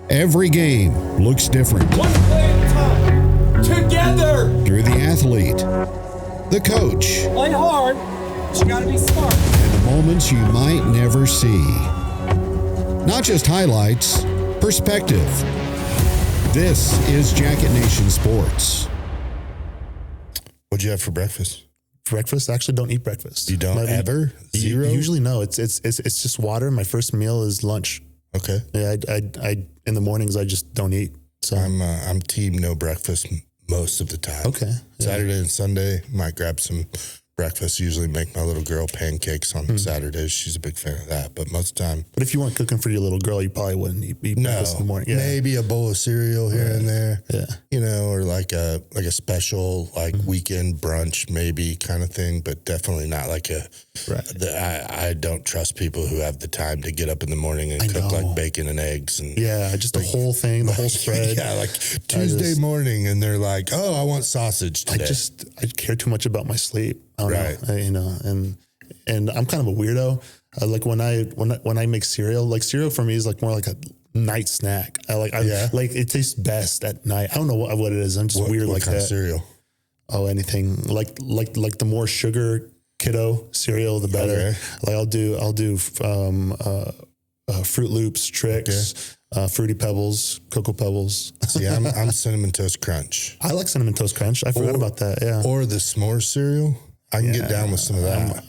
Every game looks different. One play at a time. Together. Through the athlete, the coach, Play hard, but you gotta be smart. and the moments you might never see. Not just highlights, perspective. This is Jacket Nation Sports. What'd you have for breakfast? Breakfast? I actually don't eat breakfast. You don't ever? Zero? Usually no. It's just water. My first meal is lunch. Okay. Yeah, I in the mornings I just don't eat. So I'm team no breakfast most of the time. Okay. Yeah. Saturday and Sunday, might grab some breakfast. Usually make my little girl pancakes on Saturdays. She's a big fan of that. But most of the time. But if you weren't cooking for your little girl, you probably wouldn't eat breakfast in the morning. Yeah. Maybe a bowl of cereal here and there. Yeah. You know, or like a special weekend brunch maybe kind of thing, but definitely not like a I don't trust people who have the time to get up in the morning and cook like bacon and eggs and just the whole thing, the whole spread. Yeah, like Tuesday morning and they're like, "Oh, I want sausage today." I care too much about my sleep. I don't Right. know. And I'm kind of a weirdo. Like when I make cereal, like cereal for me is like more like a night snack. Like it tastes best at night. I don't know what it is. I'm just weird what like kind that. of cereal? Oh, anything like the more sugar kiddo cereal, the better. Okay. Like I'll do Fruit Loops, Tricks, Fruity Pebbles, Cocoa Pebbles. See, I'm Cinnamon Toast Crunch. I like Cinnamon Toast Crunch. I forgot about that. Yeah. Or the s'more cereal. I can get down with some of that.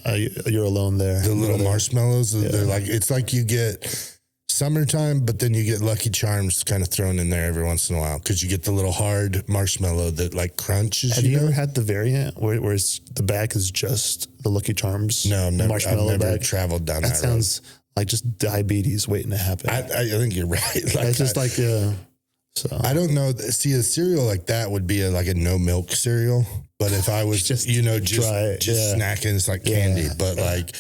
You're alone there. The little marshmallows, they're like, it's like you get summertime, but then you get Lucky Charms kind of thrown in there every once in a while because you get the little hard marshmallow that like crunches. Have you ever had the variant where the bag is just the Lucky Charms? No, I've never bag? traveled down that road. Sounds like just diabetes waiting to happen. I think you're right. Like it's just so I don't know. See, a cereal like that would be like a no milk cereal. But if I was just snacking, it's like candy. But like,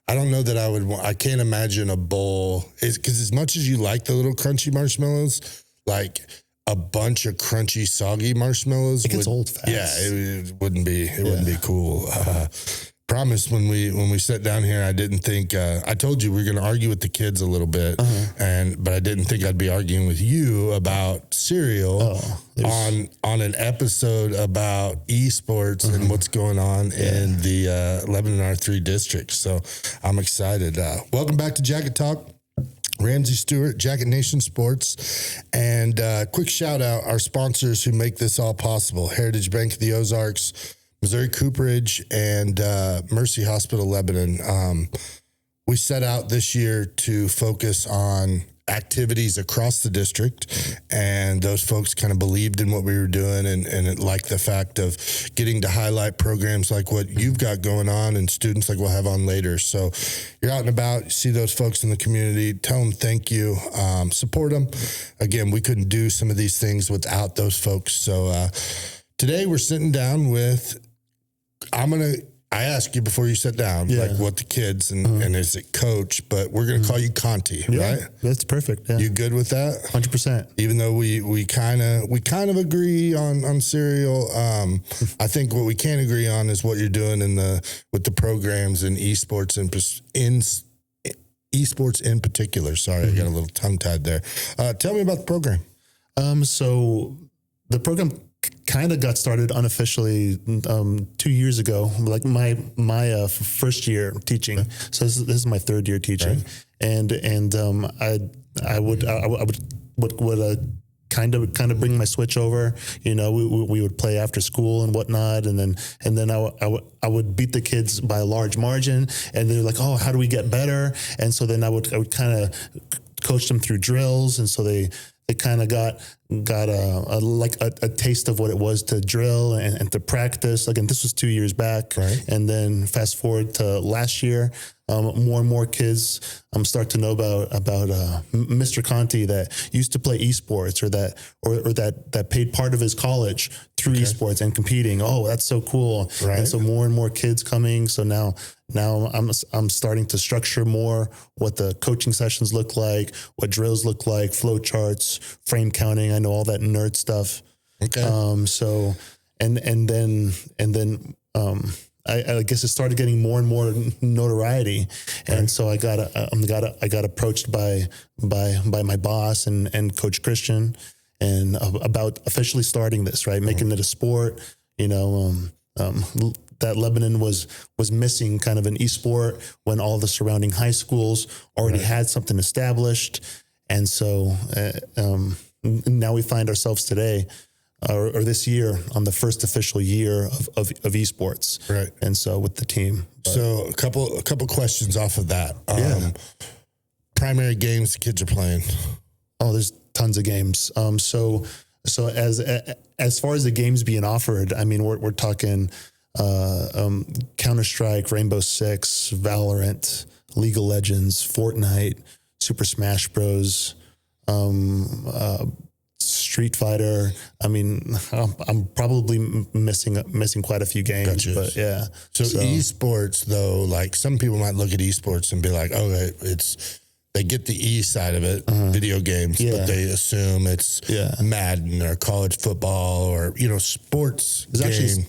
I don't know that I would want, I can't imagine a bowl because as much as you like the little crunchy marshmallows, like a bunch of crunchy, soggy marshmallows. It gets old fast. Yeah, it wouldn't be cool. Promise when we sat down here, I didn't think, I told you we were going to argue with the kids a little bit, but I didn't think I'd be arguing with you about cereal on an episode about esports and what's going on in the Lebanon R3 district. So I'm excited. Welcome back to Jacket Talk. Ramsey Stewart, Jacket Nation Sports, and quick shout out our sponsors who make this all possible: Heritage Bank of the Ozarks, Missouri Cooperage, and Mercy Hospital Lebanon. We set out this year to focus on activities across the district, and those folks kind of believed in what we were doing and liked the fact of getting to highlight programs like what you've got going on and students like we'll have on later. So you're out and about, you see those folks in the community, tell them thank you, support them. Again, we couldn't do some of these things without those folks. So today we're sitting down with, I asked you before you sat down, like what the kids and is it coach, but we're going to call you Conti, right? That's perfect. Yeah. You good with that? 100%. Even though we kind of agree on cereal. I think what we can't agree on is what you're doing with the programs in esports esports in particular. Sorry, I got a little tongue tied there. Tell me about the program. So the program kind of got started unofficially 2 years ago, like my first year teaching. So this is my third year teaching, and I would kind of bring my switch over. You know, we would play after school and whatnot, and then I would beat the kids by a large margin, and they're like, oh, how do we get better? And so then I would kind of coach them through drills, and so they kind of got a taste of what it was to drill and to practice. Again, this was 2 years back. Right. And then fast forward to last year, more and more kids start to know about Mr. Conti that used to play esports or that paid part of his college through esports and competing. Oh, that's so cool. Right. And so more and more kids coming. So now I'm starting to structure more what the coaching sessions look like, what drills look like, flow charts, frame counting. I know all that nerd stuff. Okay. So and then I guess it started getting more and more notoriety, and so I got approached by my boss and Coach Christian, and about officially starting this, right, making it a sport. That Lebanon was missing kind of an esport when all the surrounding high schools already had something established, and so now we find ourselves today. Or this year on the first official year of esports, right? And so with the team, so a couple questions off of that. Primary games the kids are playing. Oh, there's tons of games. So as far as the games being offered, I mean we're talking Counter-Strike, Rainbow Six, Valorant, League of Legends, Fortnite, Super Smash Bros. Street Fighter. I mean, I'm probably missing quite a few games, Gotcha. But yeah. So esports though, like some people might look at esports and be like, oh, they get the E side of it, video games, but they assume it's Madden or college football or, sports game.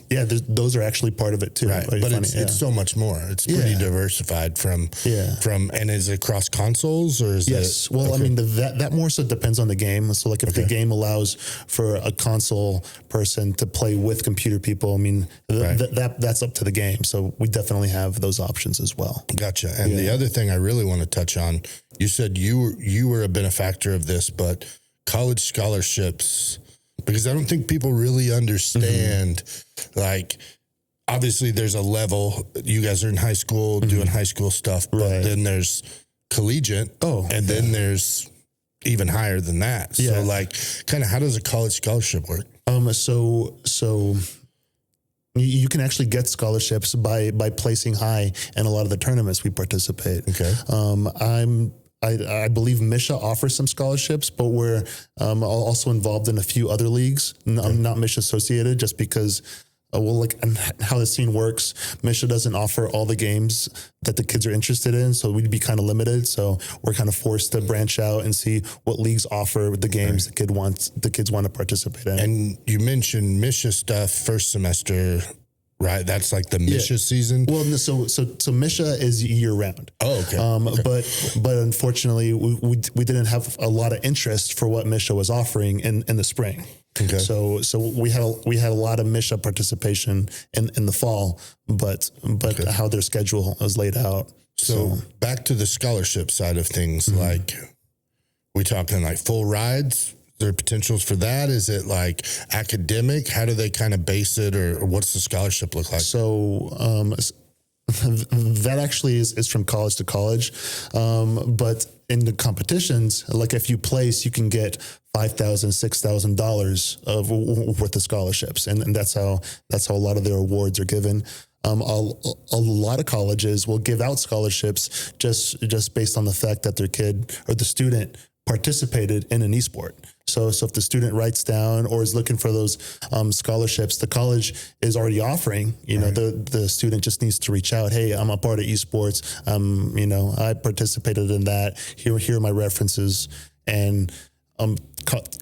Those are actually part of it too. Right. But it's so much more. It's pretty diversified from, and is it across consoles or is it? Well, I mean, that more so depends on the game. So like if the game allows for a console person to play with computer people, I mean, that's up to the game. So we definitely have those options as well. Gotcha. And the other thing I really want to touch on, you said you were a benefactor of this, but college scholarships, because I don't think people really understand, like, obviously there's a level, you guys are in high school doing high school stuff, but then there's collegiate. And then there's even higher than that. So like kind of how does a college scholarship work? So you can actually get scholarships by placing high in a lot of the tournaments we participate. Okay. I believe Misha offers some scholarships, but we're also involved in a few other leagues. I'm not Misha associated just because, how the scene works. Misha doesn't offer all the games that the kids are interested in, so we'd be kind of limited. So we're kind of forced to branch out and see what leagues offer the games the kids want to participate in. And you mentioned Misha stuff first semester. Right, that's like the Misha season. Well, so Misha is year round. Oh, okay. But unfortunately, we didn't have a lot of interest for what Misha was offering in the spring. Okay. So we had a lot of Misha participation in the fall, but how their schedule was laid out. So back to the scholarship side of things, like we talking like full rides. There are potentials for that? Is it like academic? How do they kind of base it, or what's the scholarship look like? So that actually is from college to college, but in the competitions, like if you place, you can get $5,000, $6,000 of worth of scholarships, and that's how a lot of their awards are given. A lot of colleges will give out scholarships just based on the fact that their kid or the student participated in an esport. So if the student writes down or is looking for those scholarships, the college is already offering. The student just needs to reach out. Hey, I'm a part of esports. I participated in that. Here are my references. And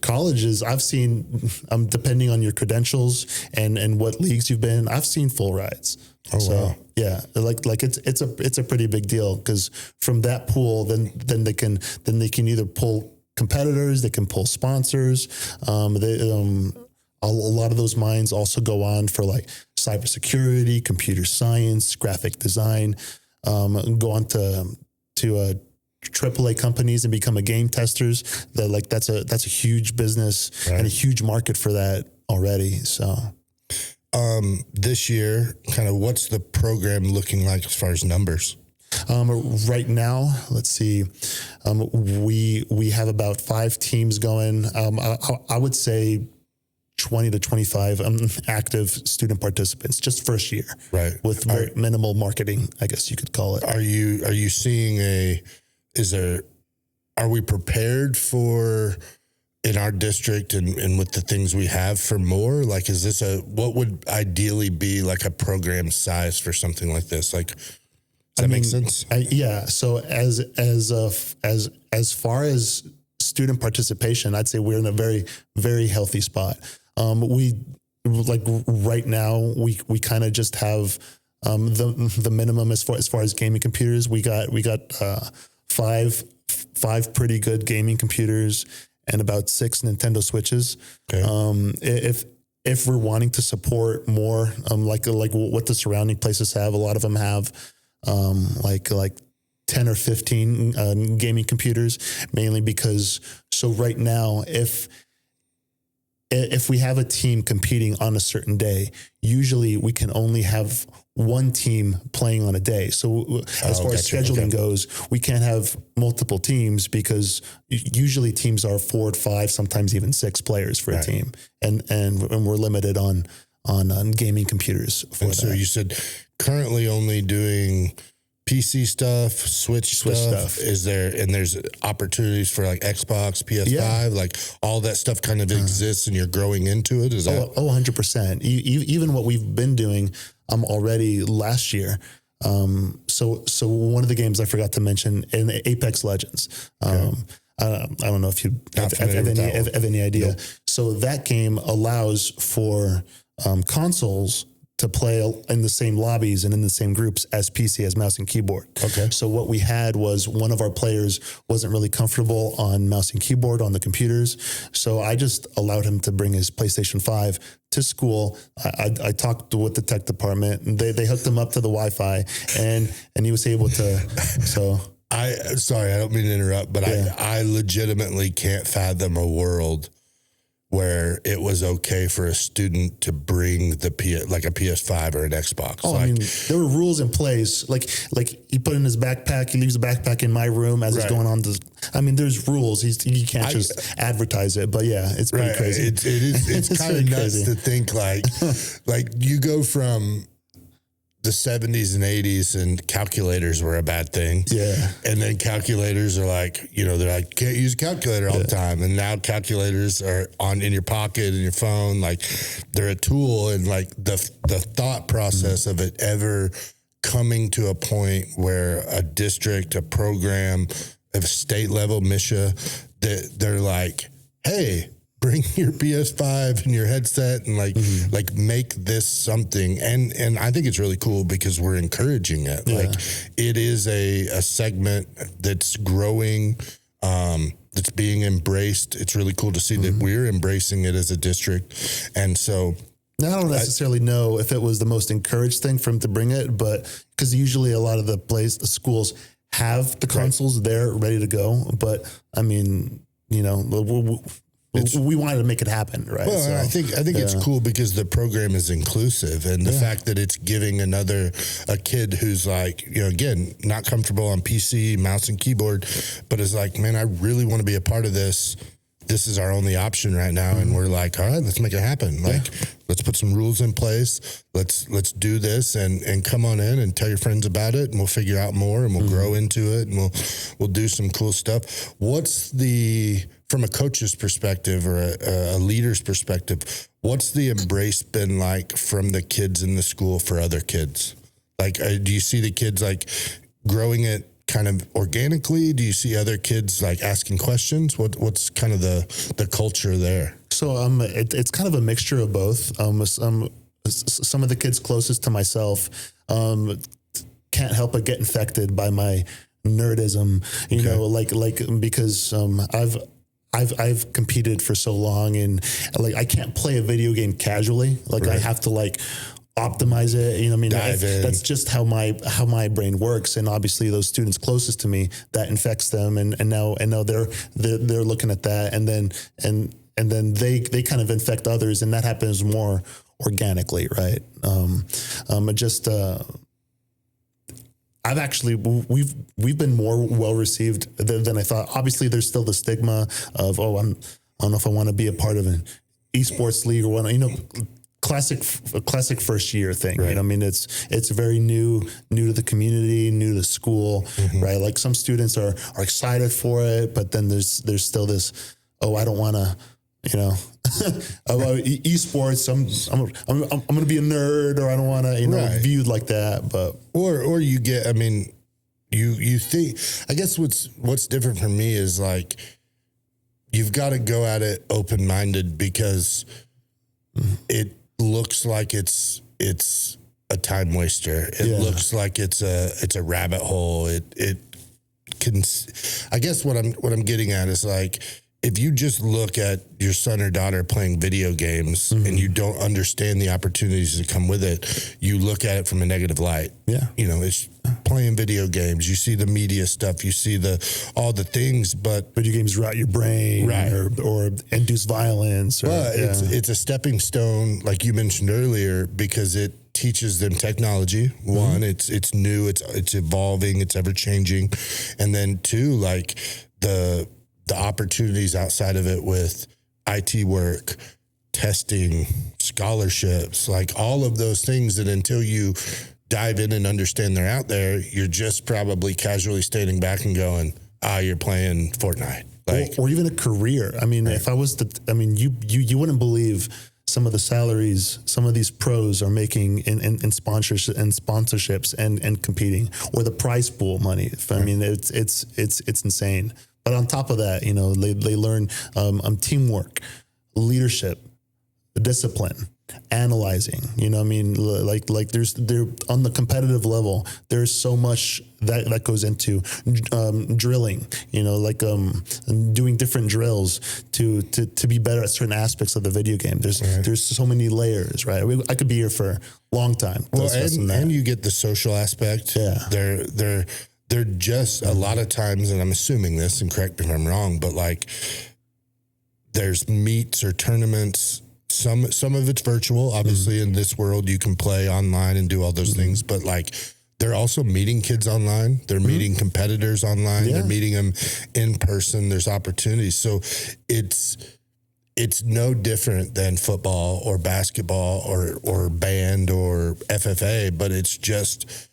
colleges, I've seen, depending on your credentials and what leagues you've been in, I've seen full rides. Oh, so wow. yeah, like it's a pretty big deal, because from that pool, then they can either pull competitors, they can pull sponsors. A lot of those minds also go on for like cybersecurity, computer science, graphic design, go on to AAA companies and become a game testers. That's a huge business and a huge market for that already. So. This year, kind of what's the program looking like as far as numbers? Right now, let's see. We have about 5 teams going. I would say 20 to 25 active student participants, just first year, right? With very minimal marketing, I guess you could call it. Are you seeing are we prepared for, in our district and with the things we have, for more? Like, is this what would ideally be like a program size for something like this? Like, does that make sense? Yeah. So as far as student participation, I'd say we're in a very, very healthy spot. We, like right now, we kind of just have the minimum as far as gaming computers. We got five pretty good gaming computers and about 6 Nintendo Switches. Okay. If we're wanting to support more, like what the surrounding places have, a lot of them have like 10 or 15 gaming computers, mainly because right now, if we have a team competing on a certain day, usually we can only have one team playing on a day. So as far as scheduling goes, we can't have multiple teams because usually teams are 4 to 5, sometimes even 6 players for a team. And we're limited on gaming computers for that. So you said currently only doing PC stuff, Switch stuff. There's opportunities for like Xbox, PS5, like all that stuff kind of exists and you're growing into it. Is that? 100%. Even what we've been doing already last year. So one of the games I forgot to mention in Apex Legends. I don't know if you have any idea. Nope. So that game allows for consoles to play in the same lobbies and in the same groups as PC, as mouse and keyboard. Okay. So what we had was one of our players wasn't really comfortable on mouse and keyboard on the computers. So I just allowed him to bring his PlayStation 5 to school. I talked with the tech department and they hooked him up to the Wi-Fi and he was able to, so. Sorry, I don't mean to interrupt, but I legitimately can't fathom a world where it was okay for a student to bring like a PS5 or an Xbox. Oh, I mean, there were rules in place. Like he put in his backpack, he leaves the backpack in my room as it's going on. There's rules. You can't just advertise it. But yeah, it's pretty crazy. It's kind of nuts to think like you go from the 70s and 80s and calculators were a bad thing. Yeah. And then calculators are like, they're like, can't use a calculator all the time. And now calculators are in your pocket and your phone. Like they're a tool. And like the thought process of it ever coming to a point where a district, a program, a state level MISHA, they're like, hey, bring your PS5 and your headset and like make this something. And I think it's really cool because we're encouraging it. Yeah. Like it is a segment that's growing, that's being embraced. It's really cool to see that we're embracing it as a district. And so I don't necessarily know if it was the most encouraged thing for him to bring it, but because usually a lot of the schools have the consoles there ready to go. But I mean, we wanted to make it happen, right? Well, so, I think it's cool because the program is inclusive, and the fact that it's giving a kid who's like, again, not comfortable on PC, mouse and keyboard, but is like, man, I really want to be a part of this. This is our only option right now, and we're like, all right, let's make it happen. Like, let's put some rules in place. Let's do this, and come on in and tell your friends about it, and we'll figure out more, and we'll grow into it, and we'll do some cool stuff. What's from a coach's perspective or a leader's perspective, what's the embrace been like from the kids in the school for other kids? Like, do you see the kids like growing it kind of organically? Do you see other kids like asking questions? What's kind of the culture there? So it's kind of a mixture of both. Some of the kids closest to myself can't help but get infected by my nerdism, because I've competed for so long and like I can't play a video game casually. Like I have to optimize it. That's just how my brain works. And obviously those students closest to me, that infects them. And now they're looking at that and then they kind of infect others, and that happens more organically. Right. We've been more well received than I thought. Obviously, there's still the stigma of I don't know if I want to be a part of an esports league or whatnot. Classic first year thing. Right. It's very new to the community, new to the school. Right. Like some students are excited for it, but then there's still this. I don't want to. About esports, I'm going to be a nerd, or I don't want to, viewed like that. But or you get, you think. I guess what's different for me is like you've got to go at it open minded because it looks like it's a time waster. It looks like it's a rabbit hole. It can, I guess what I'm getting at is like, if you just look at your son or daughter playing video games and you don't understand the opportunities that come with it, you look at it from a negative light. Yeah. You know, it's playing video games. You see the media stuff, you see all the things, but video games rot your brain, right, or induce violence. But it's a stepping stone, like you mentioned earlier, because it teaches them technology. One, it's new, it's evolving, it's ever changing, and then two, like the opportunities outside of it with IT work, testing, scholarships, like all of those things that until you dive in and understand they're out there, you're just probably casually standing back and going, you're playing Fortnite. Like, or even a career. I mean, if I was you wouldn't believe some of the salaries some of these pros are making in sponsorships and competing, or the prize pool money. I mean, it's insane. But on top of that, you know, they learn teamwork, leadership, discipline, analyzing. You know what I mean? Like they're on the competitive level, there's so much that goes into drilling, you know, like doing different drills to be better at certain aspects of the video game. There's so many layers, right? I could be here for a long time. Well, and you get the social aspect. Yeah. They're just a lot of times, and I'm assuming this, and correct me if I'm wrong, but like there's meets or tournaments. Some of it's virtual. Obviously, in this world, you can play online and do all those things, but like they're also meeting kids online. They're meeting competitors online. They're meeting them in person. There's opportunities. So it's no different than football or basketball or band or FFA, but it's just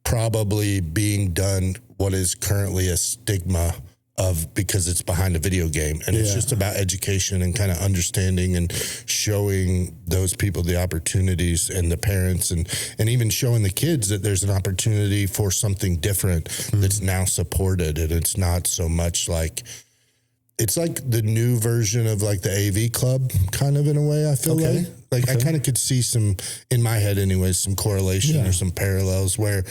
probably being done what is currently a stigma of, because it's behind a video game, and it's just about education and kind of understanding and showing those people the opportunities, and the parents and even showing the kids that there's an opportunity for something different that's now supported. And it's not so much like, it's like the new version of like the AV club kind of, in a way, I feel like I kind of could see some, in my head anyways, some correlation or some parallels where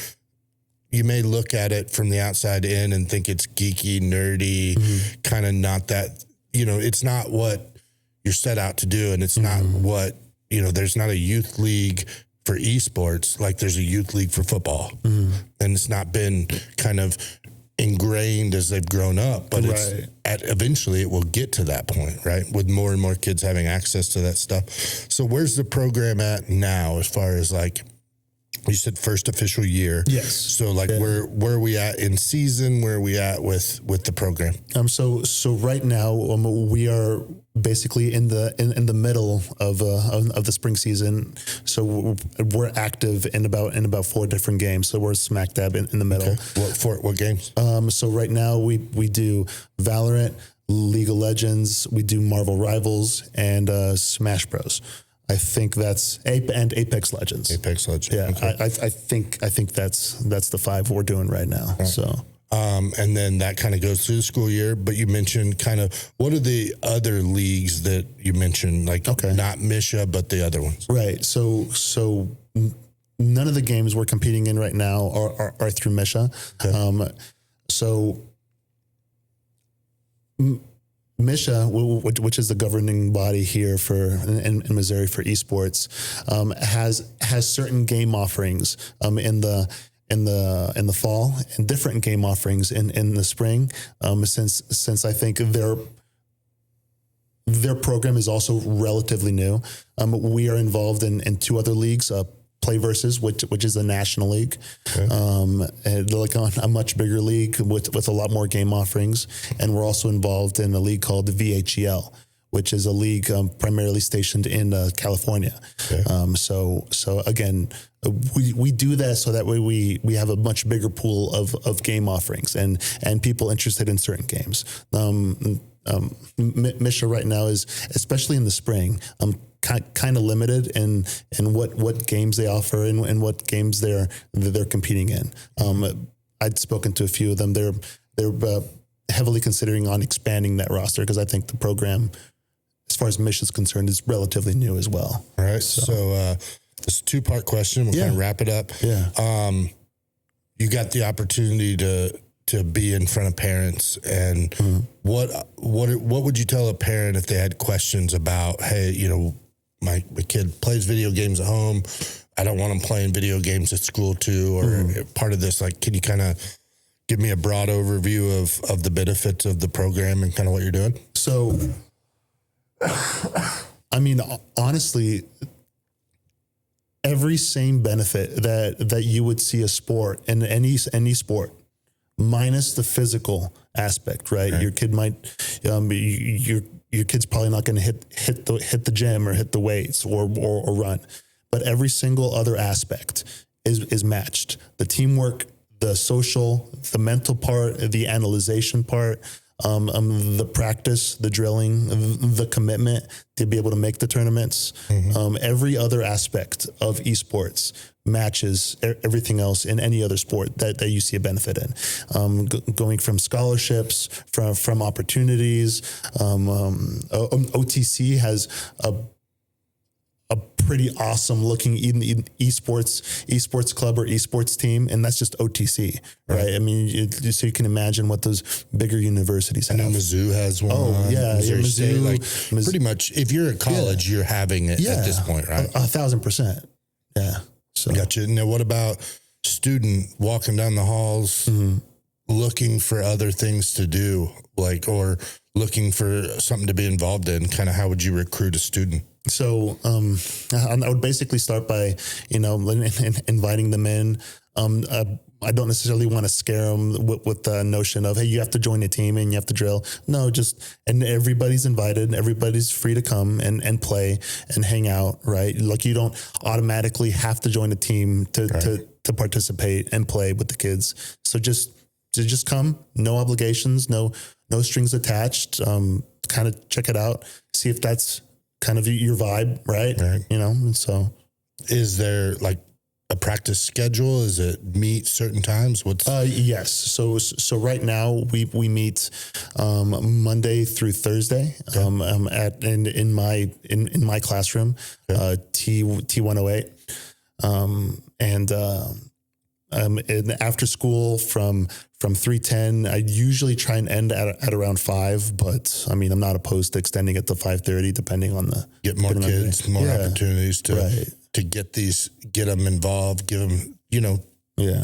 you may look at it from the outside in and think it's geeky, nerdy, kind of not that, you know, it's not what you're set out to do. And it's not what, you know, there's not a youth league for esports like there's a youth league for football. And it's not been kind of ingrained as they've grown up, but eventually it will get to that point, right? With more and more kids having access to that stuff. So where's the program at now, as far as like, you said first official year. Yes. So like where are we at in season? Where are we at with the program? So right now we are basically in the middle of the spring season. So we're active in about 4 different games. So we're smack dab in the middle. Okay. What games? So right now we do Valorant, League of Legends, we do Marvel Rivals, and Smash Bros. I think that's Apex Legends. Apex Legends. Yeah, okay. I think that's the 5 we're doing right now. Right. So, and then that kind of goes through the school year. But you mentioned kind of, what are the other leagues that you mentioned? Like not Misha, but the other ones. Right. So none of the games we're competing in right now are through Misha. Okay. Misha, which is the governing body here in Missouri for esports, has certain game offerings in the fall, and different game offerings in the spring. Since I think their program is also relatively new. We are involved in 2 other leagues. Play Versus, which is a national league, like a much bigger league with a lot more game offerings. And we're also involved in a league called the VHEL, which is a league primarily stationed in California. Okay. So again, we do that so that way we have a much bigger pool of game offerings and people interested in certain games. Misha right now is, especially in the spring, kind of limited in what games they offer and what games they're competing in. I'd spoken to a few of them. They're heavily considering on expanding that roster, because I think the program, as far as Misha's concerned, is relatively new as well. All right. So It's a 2-part question. We'll kind of wrap it up. Yeah. You got the opportunity to be in front of parents, and what would you tell a parent if they had questions about, hey, you know, my kid plays video games at home, I don't want them playing video games at school too, or part of this, like, can you kind of give me a broad overview of the benefits of the program and kind of what you're doing? So, I mean, honestly, every same benefit that you would see a sport in any sport, minus the physical aspect, right? Your kid might, your kid's probably not going to hit the gym or hit the weights or run, but every single other aspect is matched. The teamwork, the social, the mental part, the analyzation part, the practice, the drilling, the commitment to be able to make the tournaments. Every other aspect of esports matches everything else in any other sport that you see a benefit in. Going from scholarships, from opportunities. OTC has a pretty awesome looking esports club or esports team, and that's just OTC, right? I mean, so you can imagine what those bigger universities have. I know Mizzou has one. Oh yeah, Missouri State, Mizzou, like pretty much. If you're at college, you're having it at this point, right? 1,000%. Yeah. So Gotcha. Now, what about student walking down the halls, looking for other things to do, like, or looking for something to be involved in? Kind of, how would you recruit a student? So I would basically start by, inviting them in. I don't necessarily want to scare them with the notion of, hey, you have to join a team and you have to drill. No, and everybody's invited. Everybody's free to come and play and hang out, right? Like, you don't automatically have to join a team to participate and play with the kids. So just come, no obligations, no strings attached. Kind of check it out, see if that's kind of your vibe, right? And so, is there like a practice schedule? Is it meet certain times? Yes. So right now we meet Monday through Thursday in my classroom, T108, and after school from 3:10, I usually try and end at around 5, but I mean, I'm not opposed to extending it to 5:30, depending on get more kids, more opportunities to get them involved, give them,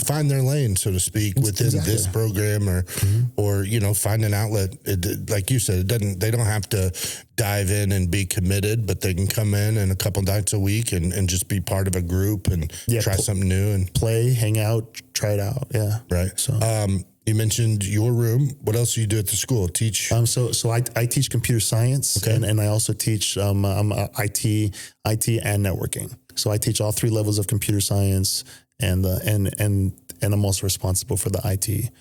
find their lane, so to speak, within this program, or find an outlet. Like you said, they don't have to dive in and be committed, but they can come in and a couple nights a week and just be part of a group and try something new and play, hang out, try it out. Yeah. Right. So, you mentioned your room. What else do you do at the school? Teach? So I teach computer science, and I also teach IT and networking. So I teach all 3 levels of computer science, and I'm also responsible for the IT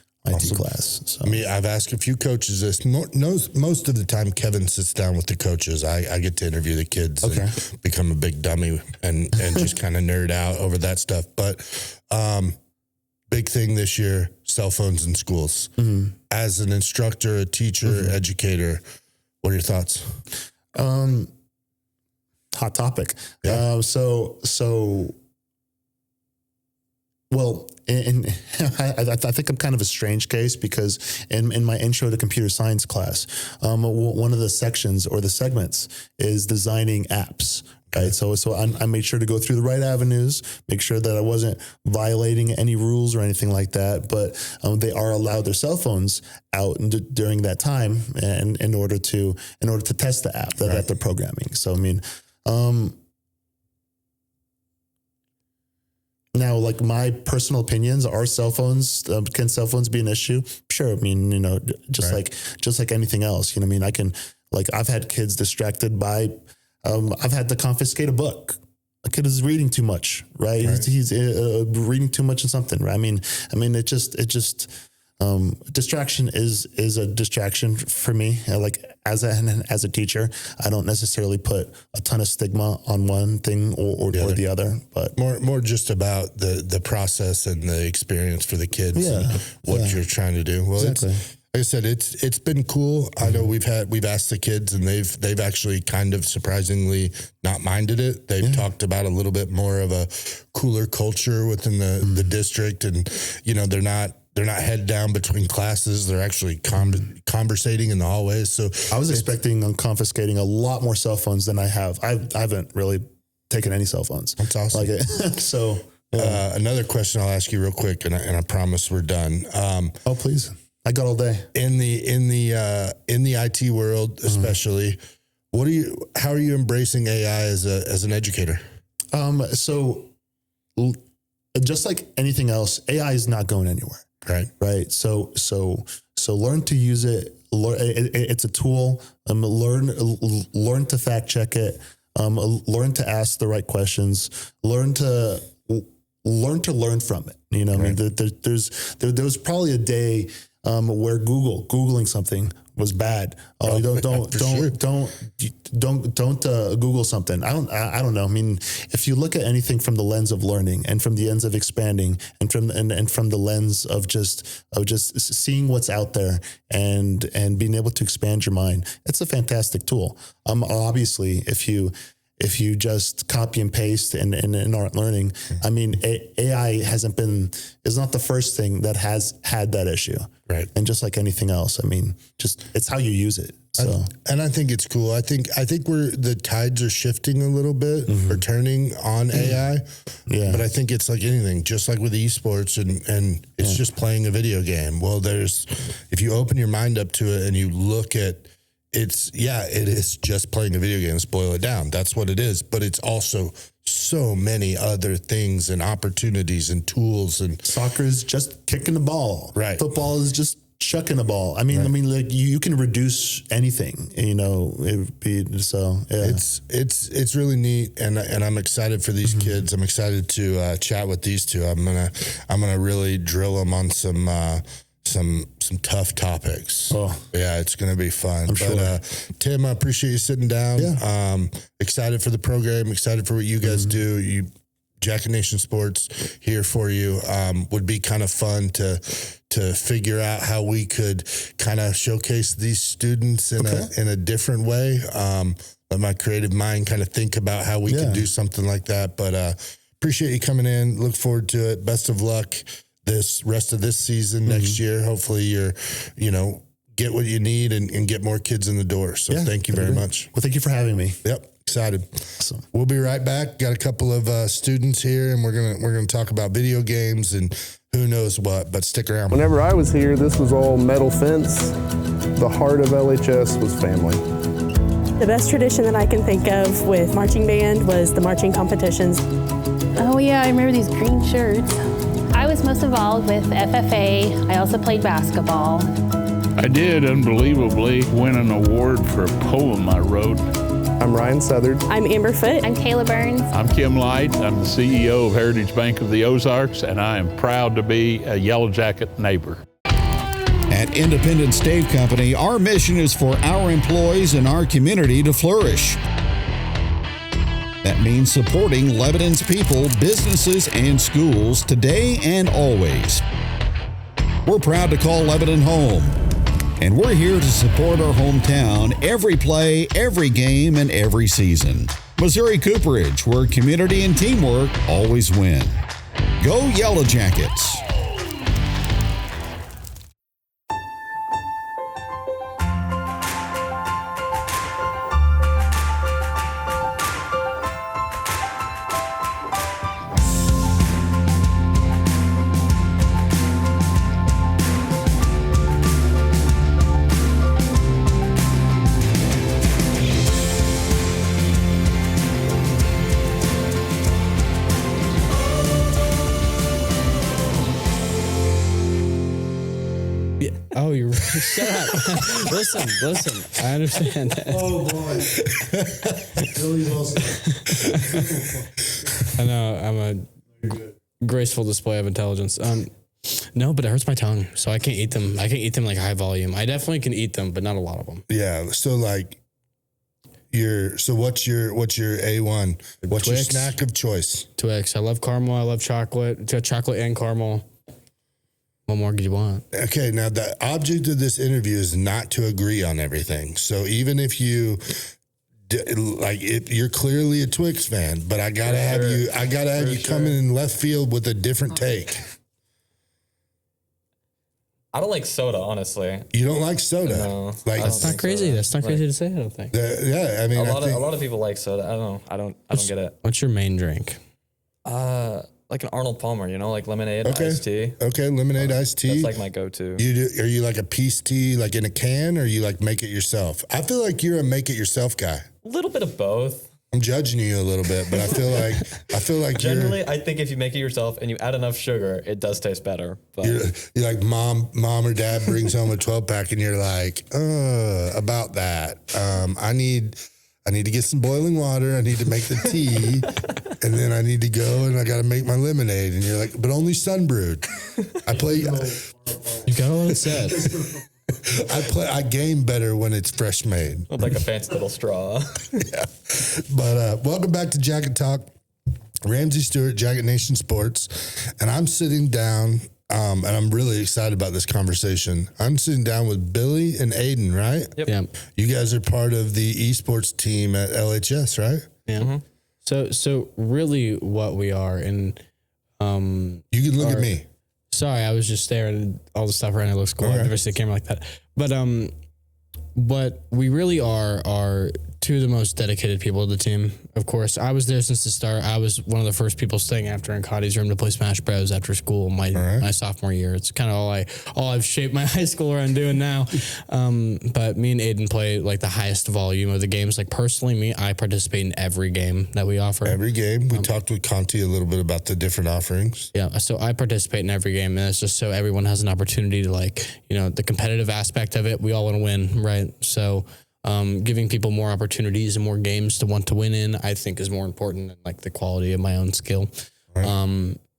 class. So. I mean, I've asked a few coaches this. Most of the time, Kevin sits down with the coaches. I get to interview the kids and become a big dummy and just kind of nerd out over that stuff. But big thing this year, cell phones in schools. As an instructor, a teacher, educator, what are your thoughts? Hot topic. Yeah. Well, I think I'm kind of a strange case, because in my intro to computer science class, one of the sections or the segments is designing apps. Right. So I made sure to go through the right avenues, make sure that I wasn't violating any rules or anything like that. But they are allowed their cell phones out during that time, and in order to test the app that they're programming. So I mean, now, like, my personal opinions are cell phones. Can cell phones be an issue? Sure. I mean, just like anything else. I mean, I've had kids distracted by. I've had to confiscate a book. A kid is reading too much, right? He's reading too much in something, right? I mean, it just distraction is a distraction for me. Like, as a teacher, I don't necessarily put a ton of stigma on one thing or the other, but more just about the process and the experience for the kids and what you're trying to do. Well, exactly. I said, it's been cool. I know we've asked the kids, and they've actually kind of surprisingly not minded it. They've talked about a little bit more of a cooler culture within the district, and they're not head down between classes. They're actually conversating in the hallways. So I was expecting on confiscating a lot more cell phones than I have. I haven't really taken any cell phones. That's awesome. Like it. So another question I'll ask you real quick, and I promise we're done. Oh, please. I got all day. In the IT world, especially, how are you embracing AI as an educator? So just like anything else, AI is not going anywhere. Right. So learn to use it. It's a tool. Learn to fact check it. Learn to ask the right questions. Learn to learn from it. I mean, there was probably a day where Googling something was bad. Oh, don't Google something. I don't know. I mean, if you look at anything from the lens of learning and from the ends of expanding and from the lens of just seeing what's out there and being able to expand your mind, it's a fantastic tool. Obviously, if you just copy and paste and aren't learning, I mean, AI is not the first thing that has had that issue. Right. And just like anything else, I mean, it's how you use it. So, and I think it's cool. I think the tides are shifting a little bit or turning on AI. Yeah. But I think it's like anything, just like with esports and it's just playing a video game. Well, if you open your mind up to it and you look at, it is just playing a video game. Let's boil it down. That's what it is. But it's also so many other things and opportunities and tools. And soccer is just kicking the ball. Right. Football is just chucking the ball. I mean, like you can reduce anything. It's really neat, and I'm excited for these kids. I'm excited to chat with these two. I'm gonna really drill them on some tough topics. Oh. Yeah, it's going to be fun. I'm sure. Tim, I appreciate you sitting down. Yeah. Excited for the program, excited for what you guys do. Jacket Nation Sports here for you. Would be kind of fun to figure out how we could kind of showcase these students in a different way. Let my creative mind kind of think about how we can do something like that. But appreciate you coming in. Look forward to it. Best of luck this rest of this season next year. Hopefully you're, get what you need and get more kids in the door. So thank you very much. Well, thank you for having me. Yep. Excited. Awesome. We'll be right back. Got a couple of students here, and we're gonna talk about video games and who knows what, but stick around. Whenever I was here, this was all metal fence. The heart of LHS was family. The best tradition that I can think of with marching band was the marching competitions. Oh yeah, I remember these green shirts. I was most involved with FFA. I also played basketball. I did unbelievably win an award for a poem I wrote. I'm Ryan Southard. I'm Amber Foote. I'm Kayla Burns. I'm Kim Light. I'm the CEO of Heritage Bank of the Ozarks, and I am proud to be a Yellow Jacket neighbor. At Independent Stave Company, our mission is for our employees and our community to flourish. That means supporting Lebanon's people, businesses, and schools today and always. We're proud to call Lebanon home, and we're here to support our hometown every play, every game, and every season. Missouri Cooperage, where community and teamwork always win. Go Yellow Jackets! Oh, you're right. Shut up. Listen. I understand that. Oh boy. Billy Wilson. I know. I'm a graceful display of intelligence. No, but it hurts my tongue, so I can't eat them. I can't eat them like high volume. I definitely can eat them, but not a lot of them. Yeah. So like what's your A1? What's Twix. your snack of choice? Twix. I love caramel. I love chocolate. Chocolate and caramel. What more do you want? Okay, now the object of this interview is not to agree on everything. So even if you you're clearly a Twix fan, but I gotta have you coming in left field with a different take. I don't like soda, honestly. You don't like soda? No, like that's not crazy. Soda. That's not crazy to say. I don't think. Yeah, I mean, a lot of people like soda. I don't know. I don't get it. What's your main drink? Like an Arnold Palmer, like lemonade, iced tea. Okay, lemonade, iced tea. That's like my go-to. Are you like a peace tea, like in a can, or you like make it yourself? I feel like you're a make it yourself guy. A little bit of both. I'm judging you a little bit, but I feel like generally, I think if you make it yourself and you add enough sugar, it does taste better. But you're like mom or dad brings home a 12-pack, and you're like, about that. I need to get some boiling water. I need to make the tea, and then I need to go and I got to make my lemonade. And you're like, but only sun brewed. You got all it said. I game better when it's fresh made. With like a fancy little straw. Yeah. But welcome back to Jacket Talk. Ramsey Stewart, Jacket Nation Sports. And I'm sitting down, and I'm really excited about this conversation. I'm sitting down with Billy and Aiden, right? Yep. Yeah. You guys are part of the esports team at LHS, right? Yeah. Mm-hmm. So really what we are, and you can look at me. Sorry, I was just staring at all the stuff around. It looks cool. Okay. I've never seen a camera like that. But what we really are two of the most dedicated people of the team. Of course, I was there since the start. I was one of the first people staying after in Cotty's room to play Smash Bros. After school my sophomore year. It's kind of all I've shaped my high school around doing now. But me and Aiden play like the highest volume of the games. Like personally, I participate in every game that we offer. Every game. We talked with Conti a little bit about the different offerings. Yeah, so I participate in every game, and it's just so everyone has an opportunity to the competitive aspect of it. We all want to win, right? So giving people more opportunities and more games to want to win in, I think, is more important than like the quality of my own skill. Right.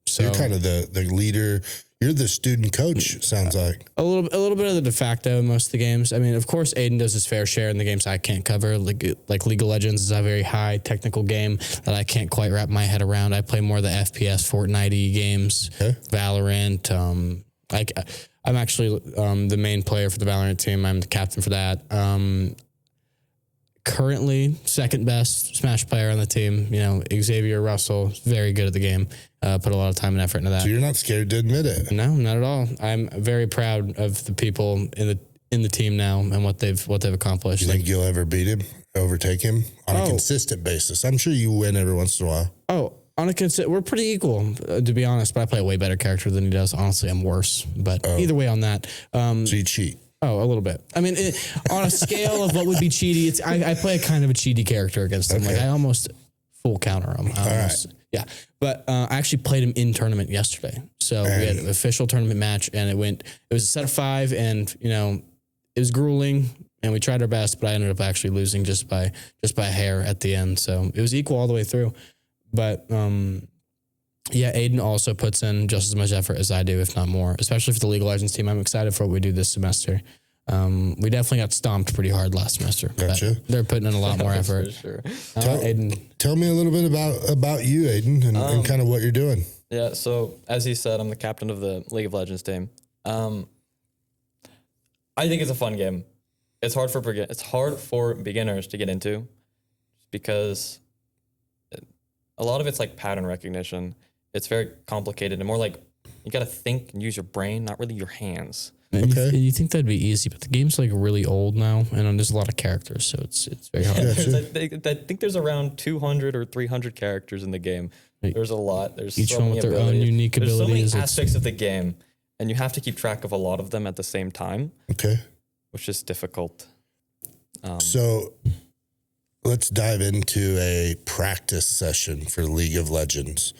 So you're kind of the leader. You're the student coach. Sounds like a little bit of the de facto in most of the games. I mean, of course, Aiden does his fair share in the games I can't cover. Like League of Legends is a very high technical game that I can't quite wrap my head around. I play more of the FPS, Fortnite games, Valorant. I'm actually the main player for the Valorant team. I'm the captain for that. Currently, second best Smash player on the team. Xavier Russell, very good at the game. Put a lot of time and effort into that. So you're not scared to admit it? No, not at all. I'm very proud of the people in the team now and what they've accomplished. You think you'll ever beat him, overtake him on a consistent basis? I'm sure you win every once in a while. Oh, we're pretty equal, to be honest. But I play a way better character than he does. Honestly, I'm worse. But either way on that. So you cheat? Oh, a little bit. I mean, on a scale of what would be cheaty, I play a kind of a cheaty character against him. Like I almost full counter him. Yeah. But I actually played him in tournament yesterday. So we had an official tournament match, and it was a set of 5, and it was grueling, and we tried our best, but I ended up actually losing just by a hair at the end. So it was equal all the way through. But Aiden also puts in just as much effort as I do, if not more, especially for the League of Legends team. I'm excited for what we do this semester. We definitely got stomped pretty hard last semester. Gotcha. They're putting in a lot more effort. For sure. Aiden, tell me a little bit about you, Aiden, and kind of what you're doing. Yeah, so as he said, I'm the captain of the League of Legends team. I think it's a fun game. It's hard for beginners to get into because a lot of it's like pattern recognition. It's very complicated and more like you got to think and use your brain, not really your hands. Okay. You think that'd be easy, but the game's like really old now, and there's a lot of characters, so it's very hard. I think there's around 200 or 300 characters in the game. There's a lot. There's each so one many with their abilities. own unique abilities. There's so many aspects of the game, and you have to keep track of a lot of them at the same time. Okay. Which is difficult. So let's dive into a practice session for League of Legends.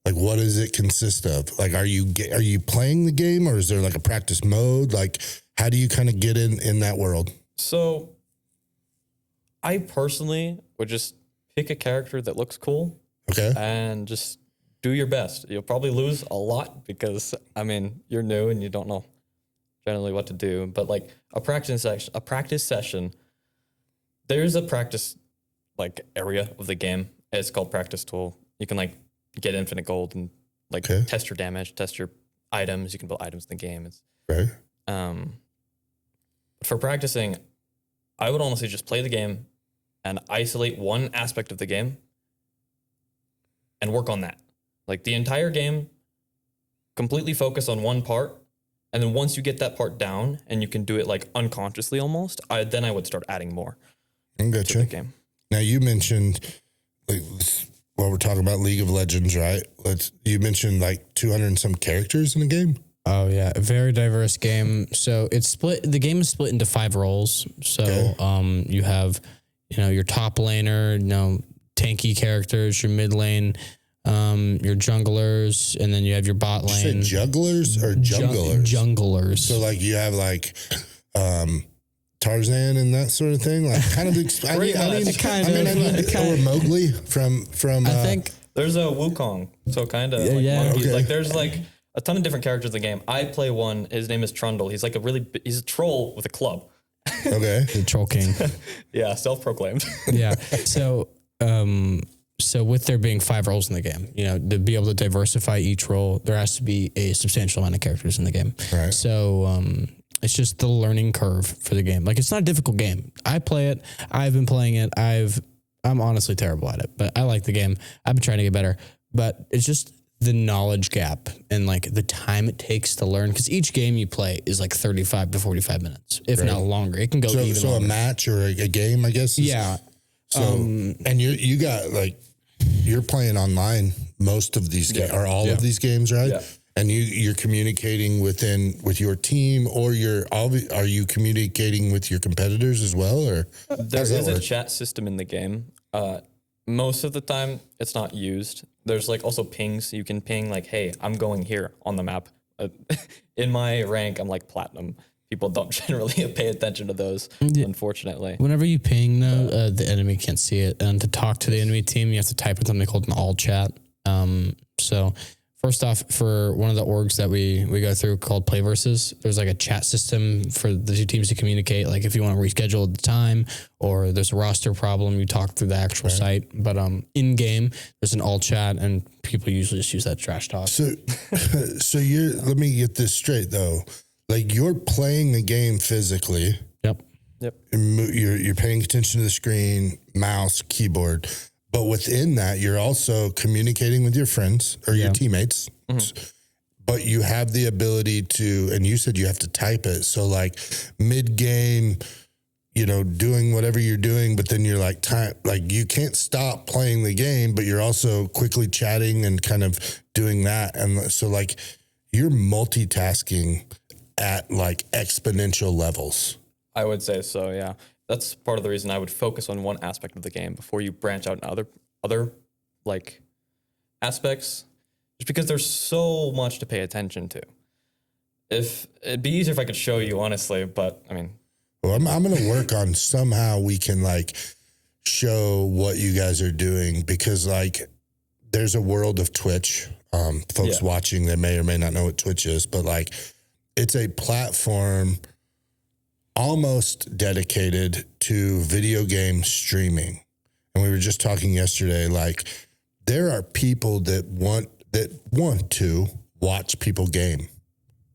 Like, what does it consist of? Like, are you playing the game, or is there like a practice mode? Like, how do you kind of get in that world? So I personally would just pick a character that looks cool. Okay. And just do your best. You'll probably lose a lot because, you're new and you don't know generally what to do. But like a practice session, there's a practice like area of the game. It's called practice tool. You can like get infinite gold and test your damage, test your items. You can build items in the game. It's Right. For practicing, I would honestly just play the game and isolate one aspect of the game and work on that. Like the entire game, completely focus on one part. And then once you get that part down and you can do it like unconsciously almost, then I would start adding more to the game. Now you mentioned, like, while we're talking about League of Legends, right? You mentioned like 200 and some characters in the game. Oh yeah, a very diverse game. So it's split. The game is split into 5 roles. So you have, your top laner, tanky characters, your mid lane, your junglers, and then you have your bot lane. Did you say jugglers or junglers? Junglers. So like you have like Tarzan and that sort of thing, like kind of. Or Mowgli from. I think there's a Wukong, so kind of monkeys. Like there's like a ton of different characters in the game. I play one. His name is Trundle. He's like he's a troll with a club. Okay, the Troll King. Yeah, self-proclaimed. Yeah. So with there being 5 roles in the game, to be able to diversify each role, there has to be a substantial amount of characters in the game. Right. So it's just the learning curve for the game. Like, it's not a difficult game. I play it. I've been playing it. I'm honestly terrible at it, but I like the game. I've been trying to get better, but it's just the knowledge gap and like the time it takes to learn. Because each game you play is like 35 to 45 minutes, if not longer. It can go even longer. So a match or a game, I guess. Yeah. So and you got like you're playing online most of these games or all of these games, right? Yeah. And you're communicating with your team, or are you communicating with your competitors as well, or there is a chat system in the game. Most of the time, it's not used. There's like also pings. You can ping like, "Hey, I'm going here on the map." In my rank, I'm like platinum. People don't generally pay attention to those, unfortunately. Whenever you ping, though, the enemy can't see it. And to talk to the enemy team, you have to type in something called an all chat. So first off, for one of the orgs that we go through called Play Versus, there's like a chat system for the 2 teams to communicate. Like if you want to reschedule the time or there's a roster problem, you talk through the actual site. But in game, there's an all chat, and people usually just use that trash talk. So let me get this straight though. Like you're playing the game physically. Yep. You're paying attention to the screen, mouse, keyboard. But within that, you're also communicating with your friends or your teammates. Mm-hmm. But you have the ability to, and you said you have to type it. So like mid-game, doing whatever you're doing, but then you're like, you can't stop playing the game, but you're also quickly chatting and kind of doing that. And so like you're multitasking at like exponential levels. I would say so, yeah. That's part of the reason I would focus on one aspect of the game before you branch out in other like aspects, just because there's so much to pay attention to. If it'd be easier if I could show you, honestly, but I mean, well, I'm going to work on somehow we can like show what you guys are doing, because like there's a world of Twitch. Folks watching, they may or may not know what Twitch is, but like it's a platform almost dedicated to video game streaming. And we were just talking yesterday, like there are people that want to watch people game.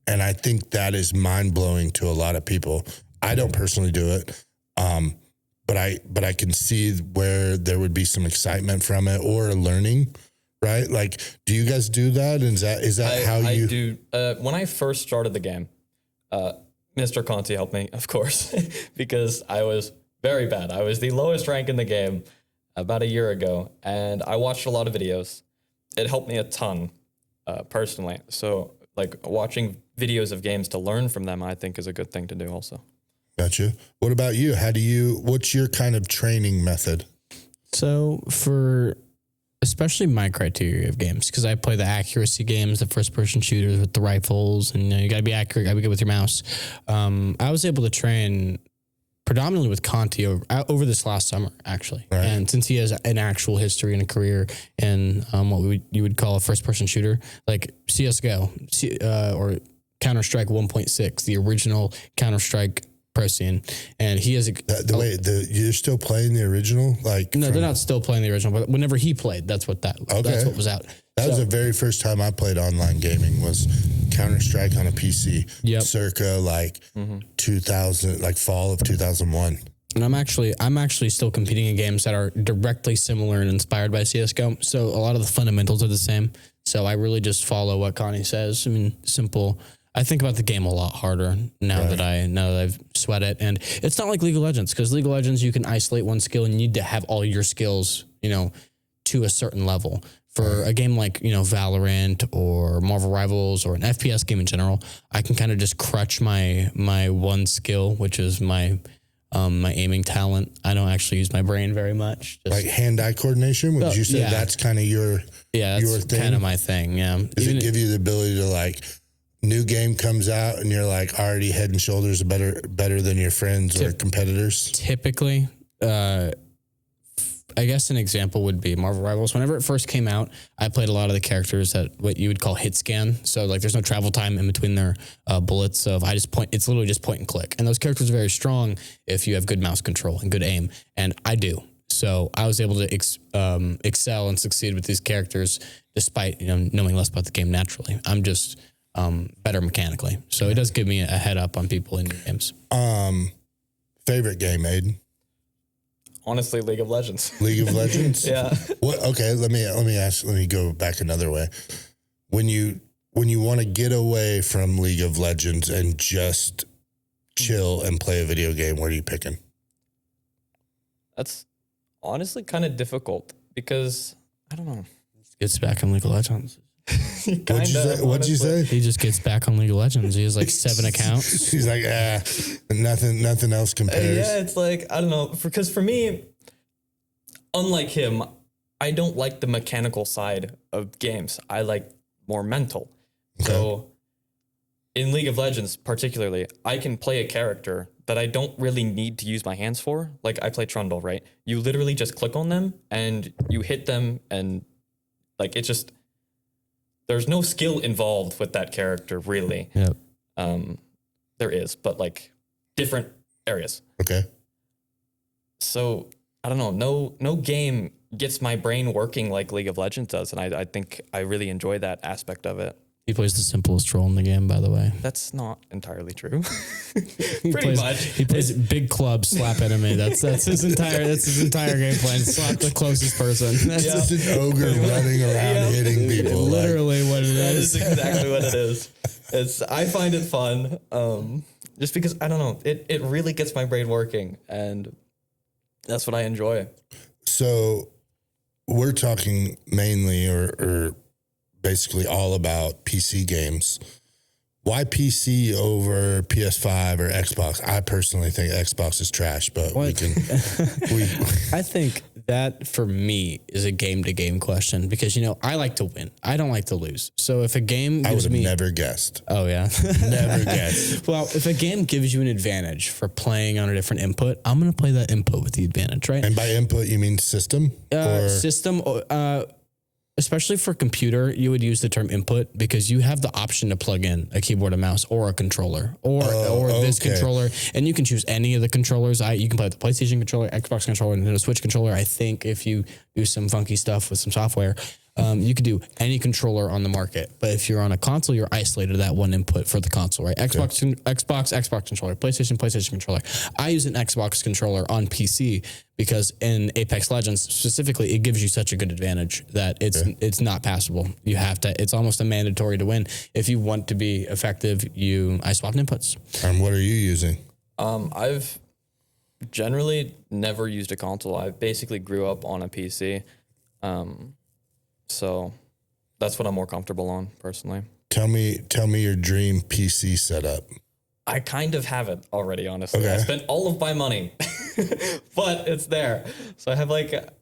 And I think that is mind blowing to a lot of people. I don't personally do it. But I can see where there would be some excitement from it or learning, right? Like, do you guys do that? And is that how you do? When I first started the game, Mr. Conti helped me, of course, because I was very bad. I was the lowest rank in the game about a year ago, and I watched a lot of videos. It helped me a ton, personally. So, like, watching videos of games to learn from them, I think is a good thing to do also. Gotcha. What about you? What's your kind of training method? So for especially my criteria of games, because I play the accuracy games, the first person shooters with the rifles, and you got to be accurate, got to be good with your mouse. I was able to train predominantly with Conti over this last summer, actually. Right. And since he has an actual history and a career in what you would call a first person shooter, like CSGO or Counter-Strike 1.6, the original Counter-Strike pro scene, and he has you're still playing the original? No, they're not still playing the original, but whenever he played, that's what was out. That was the very first time I played online gaming was Counter-Strike on a PC. Yep. Circa like 2000, like fall of 2001. And I'm actually still competing in games that are directly similar and inspired by CS:GO. So a lot of the fundamentals are the same. So I really just follow what Connie says. I mean, simple. I think about the game a lot harder now that I've sweat it. And it's not like League of Legends, because League of Legends, you can isolate one skill and you need to have all your skills, to a certain level. For a game like, Valorant or Marvel Rivals or an FPS game in general, I can kind of just crutch my one skill, which is my aiming talent. I don't actually use my brain very much. Just, like hand-eye coordination? Would you say that's kind of your thing? Kind of my thing, yeah. Does it give you the ability to, like, new game comes out and you're like already head and shoulders better than your friends or competitors? Typically, I guess an example would be Marvel Rivals. Whenever it first came out, I played a lot of the characters that what you would call hit scan. So like there's no travel time in between their bullets. Of it's literally just point and click. And those characters are very strong if you have good mouse control and good aim. And I do. So I was able to excel and succeed with these characters despite knowing less about the game naturally. I'm just better mechanically. So it does give me a head up on people in games. Favorite game, Aiden? Honestly, League of Legends. League of Legends? Yeah. What? Okay, let me go back another way. When you want to get away from League of Legends and just chill and play a video game, what are you picking? That's honestly kind of difficult because I don't know. Gets back on League of Legends. What'd you say? He just gets back on League of Legends. He has like 7 accounts. He's like, nothing else compares. Yeah, it's like, I don't know. Because for me, unlike him, I don't like the mechanical side of games. I like more mental. Okay. So in League of Legends particularly, I can play a character that I don't really need to use my hands for. Like I play Trundle, right? You literally just click on them and you hit them and like it just... There's no skill involved with that character, really. Yep. There is, but like different areas. Okay. So I don't know. No game gets my brain working like League of Legends does, and I think I really enjoy that aspect of it. He plays the simplest role in the game, by the way. That's not entirely true. He plays big club, slap enemy. That's his entire game plan. Slap the closest person. That's just an ogre running around hitting people. Literally what it is. That is exactly what it is. I find it fun. Just because I don't know, it really gets my brain working, and that's what I enjoy. So we're talking mainly or basically all about PC games. Why PC over PS5 or Xbox? I personally think Xbox is trash, but I think that for me is a game-to-game question because, I like to win. I don't like to lose. So if a game gives me... I would have never guessed. Oh, yeah. Never guessed. Well, if a game gives you an advantage for playing on a different input, I'm going to play that input with the advantage, right? And by input, you mean system? System... especially for computer, you would use the term input because you have the option to plug in a keyboard and mouse or a controller or this controller, and you can choose any of the controllers. You can play with the PlayStation controller, Xbox controller, and Nintendo Switch controller. I think if you do some funky stuff with some software, you could do any controller on the market. But if you're on a console, you're isolated to that one input for the console, right? Xbox controller, PlayStation controller. I use an Xbox controller on PC because in Apex Legends specifically, it gives you such a good advantage that it's not passable. You have to. It's almost a mandatory to win. If you want to be effective, I swap inputs. And what are you using? I've generally never used a console. I basically grew up on a PC. So that's what I'm more comfortable on personally. Tell me your dream PC setup. I kind of have it already, honestly. Okay. I spent all of my money, but it's there. So I have like $2,000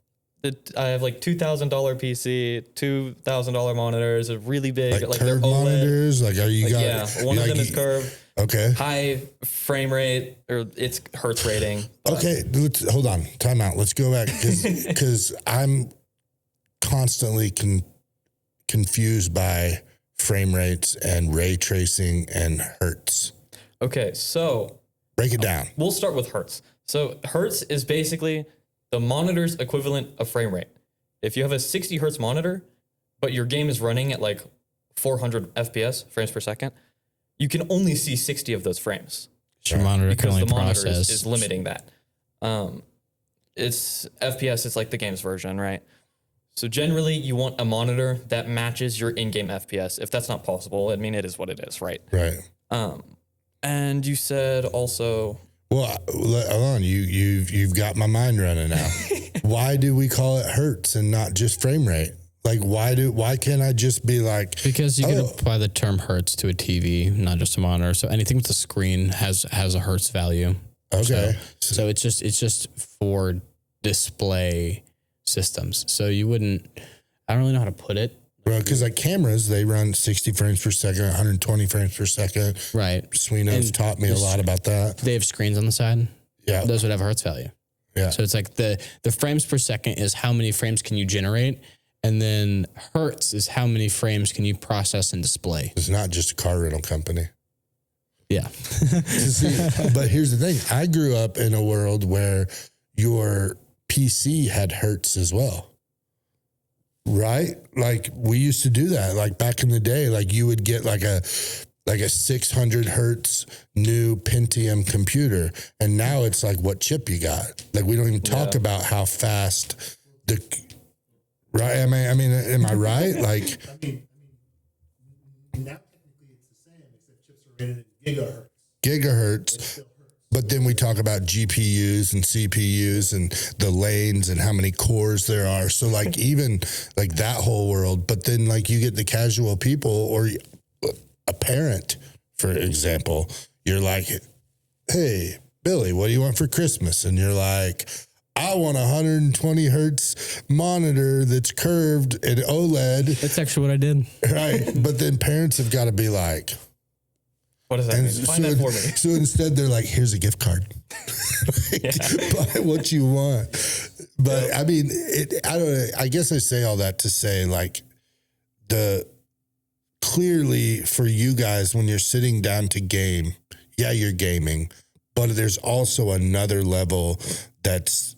PC, $2,000 monitors, a really big like curved OLED monitors. Like are you got? Yeah, one of them is curved. Okay. High frame rate or it's hertz rating. Okay, hold on. Time out. Let's go back because I'm constantly confused by frame rates and ray tracing and hertz. Okay, so break it down. We'll start with hertz. So hertz is basically the monitor's equivalent of frame rate. If you have a 60 hertz monitor, but your game is running at like 400 FPS, frames per second, you can only see 60 of those frames. Your monitor can Because only the monitor process. is limiting that. It's FPS, it's like the game's version, right? So generally, you want a monitor that matches your in-game FPS. If that's not possible, I mean, it is what it is, right? Right. And you said also... Well, hold on. You've got my mind running now. Why do we call it hertz and not just frame rate? Like, why can't I just be like... Because you can apply the term hertz to a TV, not just a monitor. So anything with a screen has a hertz value. Okay. So it's just for display systems. So you wouldn't... I don't really know how to put it. Well, because like cameras, they run 60 frames per second, 120 frames per second. Right. Suino's taught me a lot about that. They have screens on the side. Yeah. Those would have a hertz value. Yeah. So it's like the frames per second is how many frames can you generate, and then hertz is how many frames can you process and display. It's not just a car rental company. Yeah. See, but here's the thing. I grew up in a world where your PC had hertz as well. Right? Like we used to do that. Like back in the day, like you would get like a 600 hertz new Pentium computer. And now it's like what chip you got. Like we don't even talk about how fast right? I mean, am I right? Like now technically it's the same, except chips are rated in gigahertz. But then we talk about GPUs and CPUs and the lanes and how many cores there are. So like even like that whole world, but then like you get the casual people or a parent, for example, you're like, hey, Billy, what do you want for Christmas? And you're like, I want a 120 hertz monitor that's curved and OLED. That's actually what I did. Right. But then parents have got to be like, what does that mean? Find that for me. So instead they're like, here's a gift card. Buy what you want. But I mean, I don't know. I guess I say all that to say like clearly for you guys, when you're sitting down to game, yeah, you're gaming, but there's also another level that's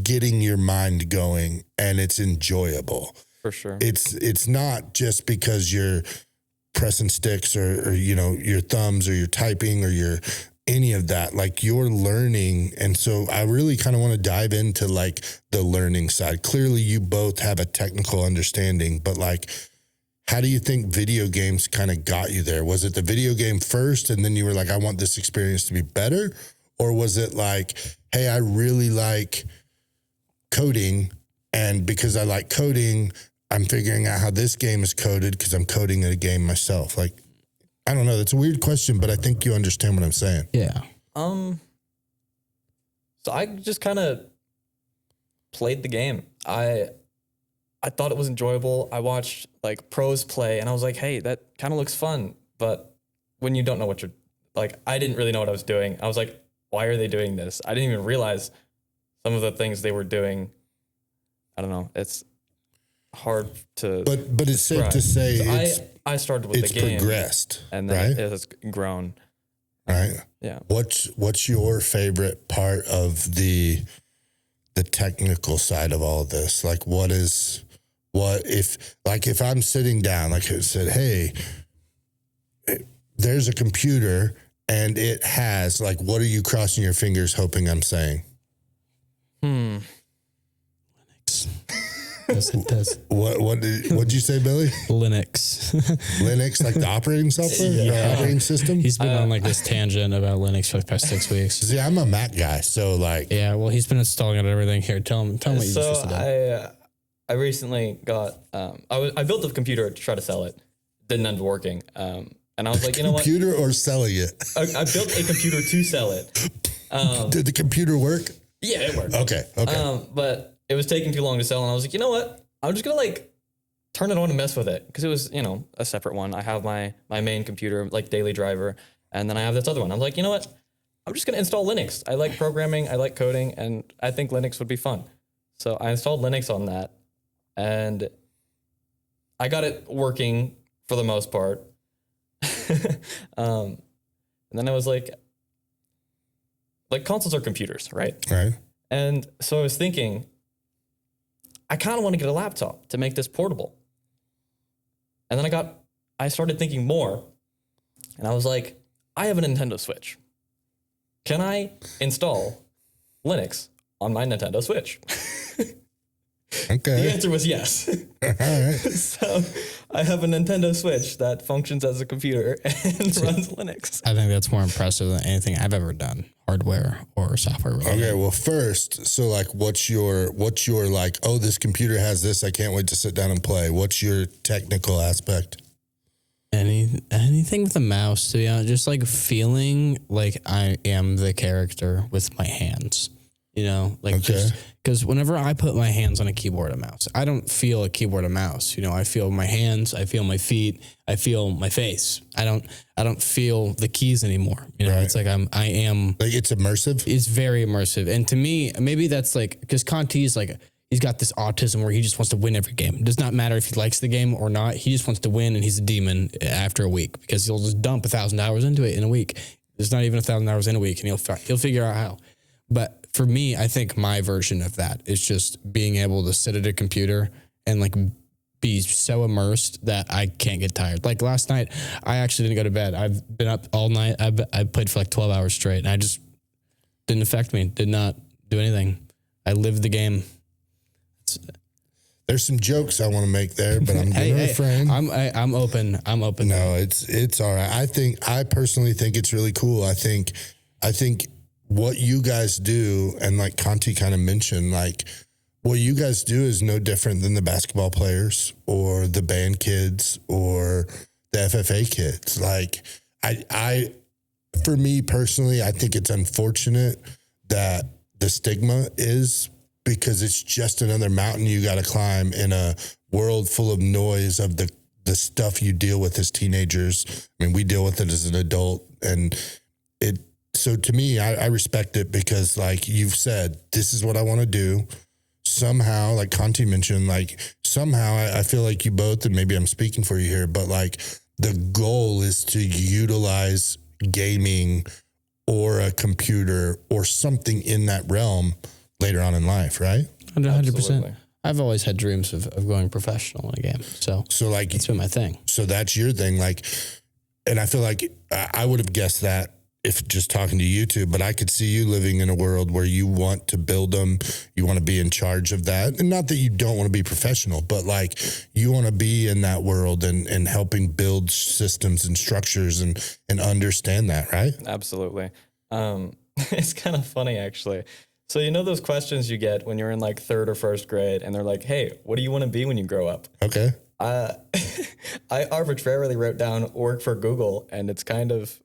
getting your mind going and it's enjoyable. For sure. It's not just because you're pressing sticks or you know, your thumbs or you're typing or you're any of that, like you're learning. And so I really kind of want to dive into like the learning side. Clearly you both have a technical understanding, but like, how do you think video games kind of got you there? Was it the video game first and then you were like, I want this experience to be better? Or was it like, hey, I really like coding, and because I like coding, I'm figuring out how this game is coded because I'm coding a game myself. Like, I don't know. That's a weird question, but I think you understand what I'm saying. Yeah. So I just kind of played the game. I thought it was enjoyable. I watched like pros play and I was like, hey, that kind of looks fun. But when you don't know what you're like, I didn't really know what I was doing. I was like, why are they doing this? I didn't even realize some of the things they were doing. I don't know. It's hard to but it's safe to say so I started with the game. It's progressed, and then right? it has grown. Right. Yeah. What's your favorite part of the technical side of all of this? Like if I'm sitting down, like I said, hey, there's a computer and it has like, what are you crossing your fingers hoping I'm saying? Linux. Yes, it does. What'd you say, Billy? Linux. Linux, like the operating software, the operating system. He's been on like this tangent about Linux for the past 6 weeks. See, I'm a Mac guy, so like, yeah. Well, he's been installing it and everything. Here, tell him what you just did. I recently got I built a computer to try to sell it. Didn't end up working. And I was like, you know what? Computer or selling it? I built a computer to sell it. Did the computer work? Yeah, it worked. Okay. But it was taking too long to sell, and I was like, you know what? I'm just gonna like turn it on and mess with it because it was, you know, a separate one. I have my main computer, like daily driver, and then I have this other one. I'm like, you know what? I'm just gonna install Linux. I like programming, I like coding, and I think Linux would be fun. So I installed Linux on that, and I got it working for the most part. And then I was like consoles are computers, right? Right. And so I was thinking, I kind of want to get a laptop to make this portable. And then I started thinking more, and I was like, I have a Nintendo Switch. Can I install Linux on my Nintendo Switch? Okay. The answer was yes. All right. So I have a Nintendo Switch that functions as a computer and runs Linux. I think that's more impressive than anything I've ever done, hardware or software related. Okay, well, first, so like, what's your like, oh, this computer has this, I can't wait to sit down and play. What's your technical aspect? Anything with a mouse, to be honest, just like feeling like I am the character with my hands, you know, like just because whenever I put my hands on a keyboard and mouse, I don't feel a keyboard and mouse. You know, I feel my hands, I feel my feet, I feel my face. I don't feel the keys anymore. You know, it's like I am like, it's immersive. It's very immersive. And to me, maybe that's like, because Conti's like, he's got this autism where he just wants to win every game. It does not matter if he likes the game or not. He just wants to win, and he's a demon after a week because he'll just dump 1,000 hours into it in a week. There's not even 1,000 hours in a week, and he'll figure out how. But for me, I think my version of that is just being able to sit at a computer and like be so immersed that I can't get tired. Like last night, I actually didn't go to bed. I've been up all night. I played for like 12 hours straight, and I just didn't affect me. Did not do anything. I lived the game. There's some jokes I want to make there, but I'm going to refrain. I'm open. I'm open. No, it's all right. I personally think it's really cool. I think what you guys do, and like Conti kind of mentioned, like what you guys do is no different than the basketball players or the band kids or the FFA kids. Like I for me personally, I think it's unfortunate that the stigma is, because it's just another mountain you got to climb in a world full of noise of the stuff you deal with as teenagers. I mean, we deal with it as an adult, and so to me, I respect it because, like you've said, this is what I want to do. Somehow, like Conti mentioned, like somehow I feel like you both, and maybe I'm speaking for you here, but like the goal is to utilize gaming or a computer or something in that realm later on in life, right? 100%. I've always had dreams of going professional in a game. So like, it's been my thing. So that's your thing. Like, and I feel like I would have guessed that if just talking to you two, but I could see you living in a world where you want to build them. You want to be in charge of that. And not that you don't want to be professional, but like you want to be in that world and helping build systems and structures and understand that, right? Absolutely. It's kind of funny, actually. So you know those questions you get when you're in like 3rd or 1st grade, and they're like, hey, what do you want to be when you grow up? Okay. I arbitrarily wrote down work for Google, and it's kind of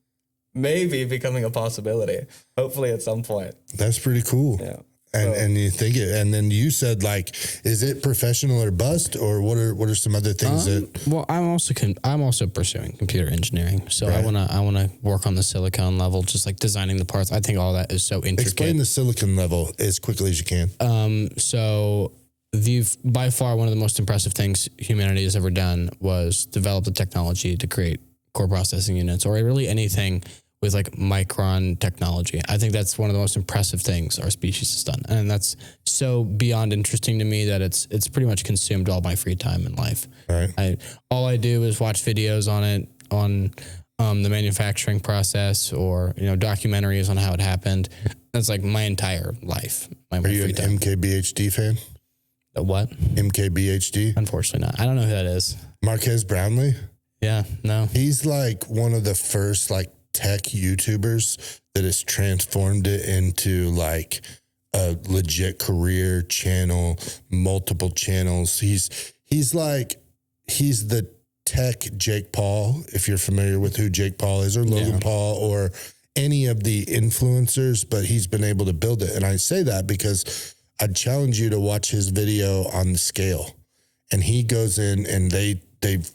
maybe becoming a possibility, hopefully at some point. That's pretty cool. Yeah. And you think it, and then you said, like, is it professional or bust, or what are some other things that? Well, I'm also pursuing computer engineering, so right. I wanna work on the silicon level, just like designing the parts. I think all that is so intricate. Explain the silicon level as quickly as you can. So by far one of the most impressive things humanity has ever done was develop the technology to create core processing units, or really anything with like micron technology. I think that's one of the most impressive things our species has done. And that's so beyond interesting to me that it's pretty much consumed all my free time in life. Right. All I do is watch videos on it, on the manufacturing process, or, you know, documentaries on how it happened. That's like my entire life. Are you an MKBHD fan? A what? MKBHD? Unfortunately not. I don't know who that is. Marquez Brownlee? Yeah, no. He's like one of the first like tech YouTubers that has transformed it into like a legit career channel, multiple channels. He's the tech Jake Paul, if you're familiar with who Jake Paul is, or Logan Paul, or any of the influencers, but he's been able to build it. And I say that because I'd challenge you to watch his video on the scale. And he goes in and they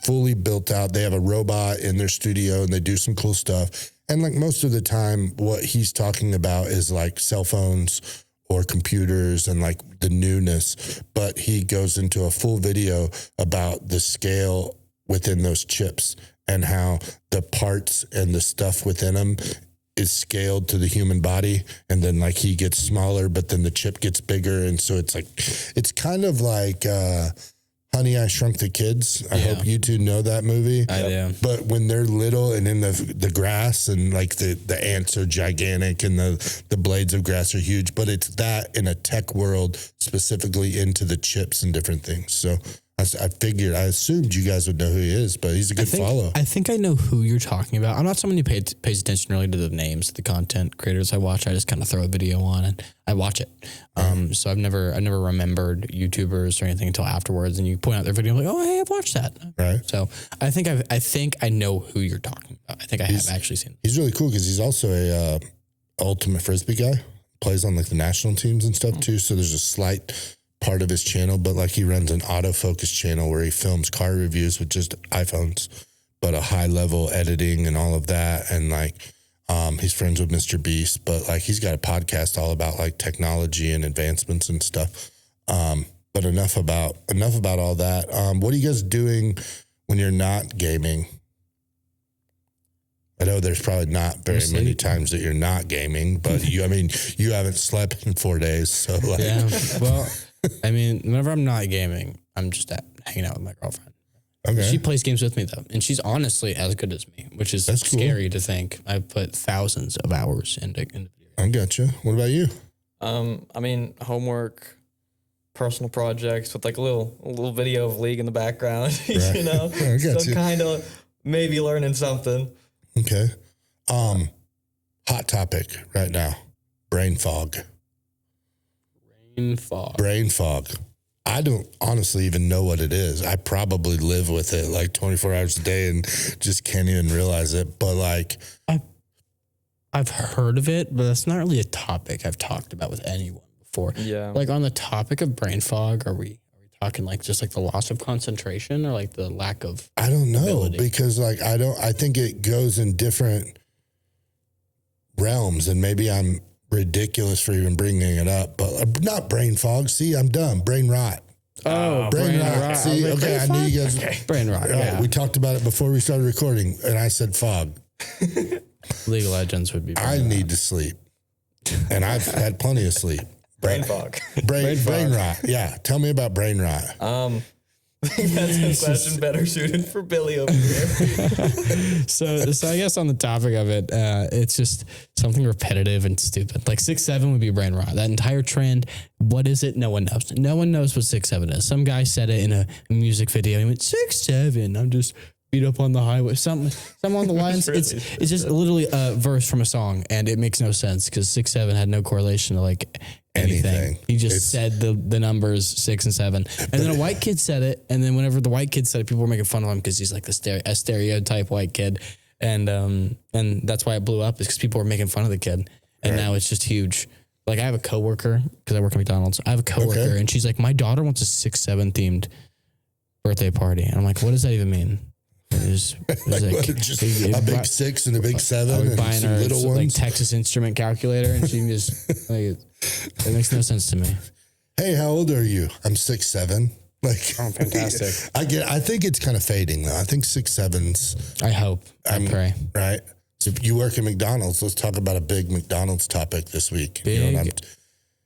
fully built out. They have a robot in their studio and they do some cool stuff. And like most of the time, what he's talking about is like cell phones or computers and like the newness. But he goes into a full video about the scale within those chips and how the parts and the stuff within them is scaled to the human body. And then like he gets smaller, but then the chip gets bigger. And so it's like, it's kind of like, Honey, I Shrunk the Kids. I hope you two know that movie. I do. But when they're little and in the grass and like the ants are gigantic and the blades of grass are huge, but it's that in a tech world specifically into the chips and different things. So I assumed you guys would know who he is, but he's a good follow. I think I know who you're talking about. I'm not someone who pays attention really to the names of the content creators I watch. I just kind of throw a video on and I watch it. So I've never remembered YouTubers or anything until afterwards. And you point out their video, I'm like, oh, hey, I've watched that. Right. So I think I know who you're talking about. I think I have actually seen him. He's really cool because he's also a ultimate Frisbee guy. Plays on like the national teams and stuff too. So there's a slight part of his channel, but like he runs an autofocus channel where he films car reviews with just iPhones, but a high level editing and all of that. And like, he's friends with Mr. Beast, but like he's got a podcast all about like technology and advancements and stuff. But enough about all that. What are you guys doing when you're not gaming? I know there's probably not very many times that you're not gaming, but you haven't slept in 4 days. So like, yeah, well, I mean, whenever I'm not gaming, I'm just hanging out with my girlfriend. Okay. She plays games with me though, and she's honestly as good as me, which is scary to think. I've put thousands of hours into video. I gotcha. What about you? I mean, homework, personal projects with like a little video of League in the background, you know? I got so you. kind of maybe learning something. Okay. Hot topic right now. Brain fog. Brain fog. I don't honestly even know what it is. I probably live with it like 24 hours a day and just can't even realize it. But like, I've heard of it, but that's not really a topic I've talked about with anyone before. Yeah. Like on the topic of brain fog, are we talking like just like the loss of concentration or like the lack of I don't know ability? Because like I think it goes in different realms, and maybe I'm ridiculous for even bringing it up, but not brain fog. See, I'm dumb. Brain rot. Oh, brain rot. See, okay, I knew you guys. Okay. Brain rot. Right, Yeah. we talked about it before we started recording, and I said fog. League of Legends would be. I need to sleep, and I've had plenty of sleep. Brain fog. Brain rot. Yeah, tell me about brain rot. That's a question better suited for Billy over here. So I guess on the topic of it, it's just something repetitive and stupid. Like 6'7" would be brain rot. That entire trend, what is it? No one knows. No one knows what 6'7" is. Some guy said it in a music video. He went 6'7". I'm just beat up on the highway. Something on the lines. really it's just literally a verse from a song, and it makes no sense because 6'7" had no correlation to like anything. He just said the numbers 6 and 7, and then a white kid said it, and then whenever the white kid said it, people were making fun of him because he's like a stereotype white kid, and that's why it blew up is because people were making fun of the kid, and now it's just huge. Like I have a coworker because I work at McDonald's. I have a coworker, and she's like, my daughter wants a 6'7" themed birthday party, and I'm like, what does that even mean? There's like just a big 6 and a big 7 and buying some her little ones. like Texas Instrument calculator, and she can just like it makes no sense to me. Hey, how old are you? I'm 6'7". Like, oh, fantastic. I think it's kind of fading though. I think 6'7's. I hope. I pray. Right. So if you work at McDonald's, let's talk about a big McDonald's topic this week. Big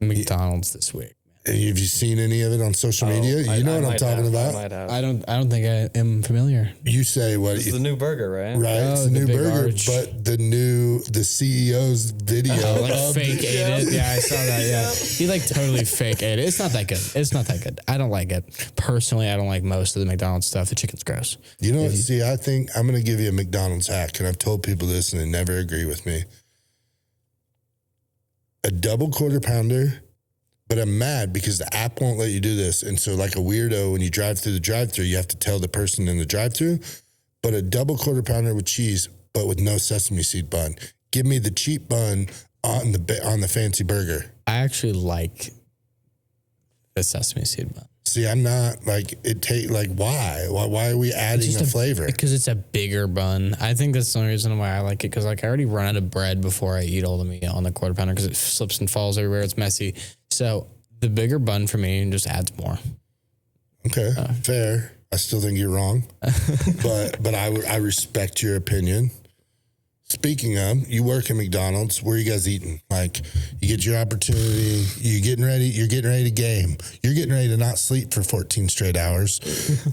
McDonald's this week. Have you seen any of it on social media? You know what I'm talking about? I don't think I am familiar. You say what? It's the new burger, right? Right, it's the new burger, but the CEO's video. Oh, like fake ate it. Yeah, I saw that. Yeah, he like totally fake ate it. It's not that good. It's not that good. I don't like it personally. I don't like most of the McDonald's stuff. The chicken's gross. You know what? See, I think I'm going to give you a McDonald's hack, and I've told people this, and they never agree with me. A double quarter pounder. But I'm mad because the app won't let you do this. And so like a weirdo, when you drive through the drive-thru, you have to tell the person in the drive-thru. But a double quarter pounder with cheese, but with no sesame seed bun. Give me the cheap bun on the fancy burger. I actually like the sesame seed bun. See, I'm not like why? Why are we adding a flavor? Because it's a bigger bun. I think that's the only reason why I like it. Because like I already run out of bread before I eat all the meat on the quarter pounder because it slips and falls everywhere. It's messy. So the bigger bun for me just adds more. Okay, fair. I still think you're wrong, but I respect your opinion. Speaking of, you work at McDonald's. Where are you guys eating? Like, you get your opportunity. You're getting ready to game. You're getting ready to not sleep for 14 straight hours,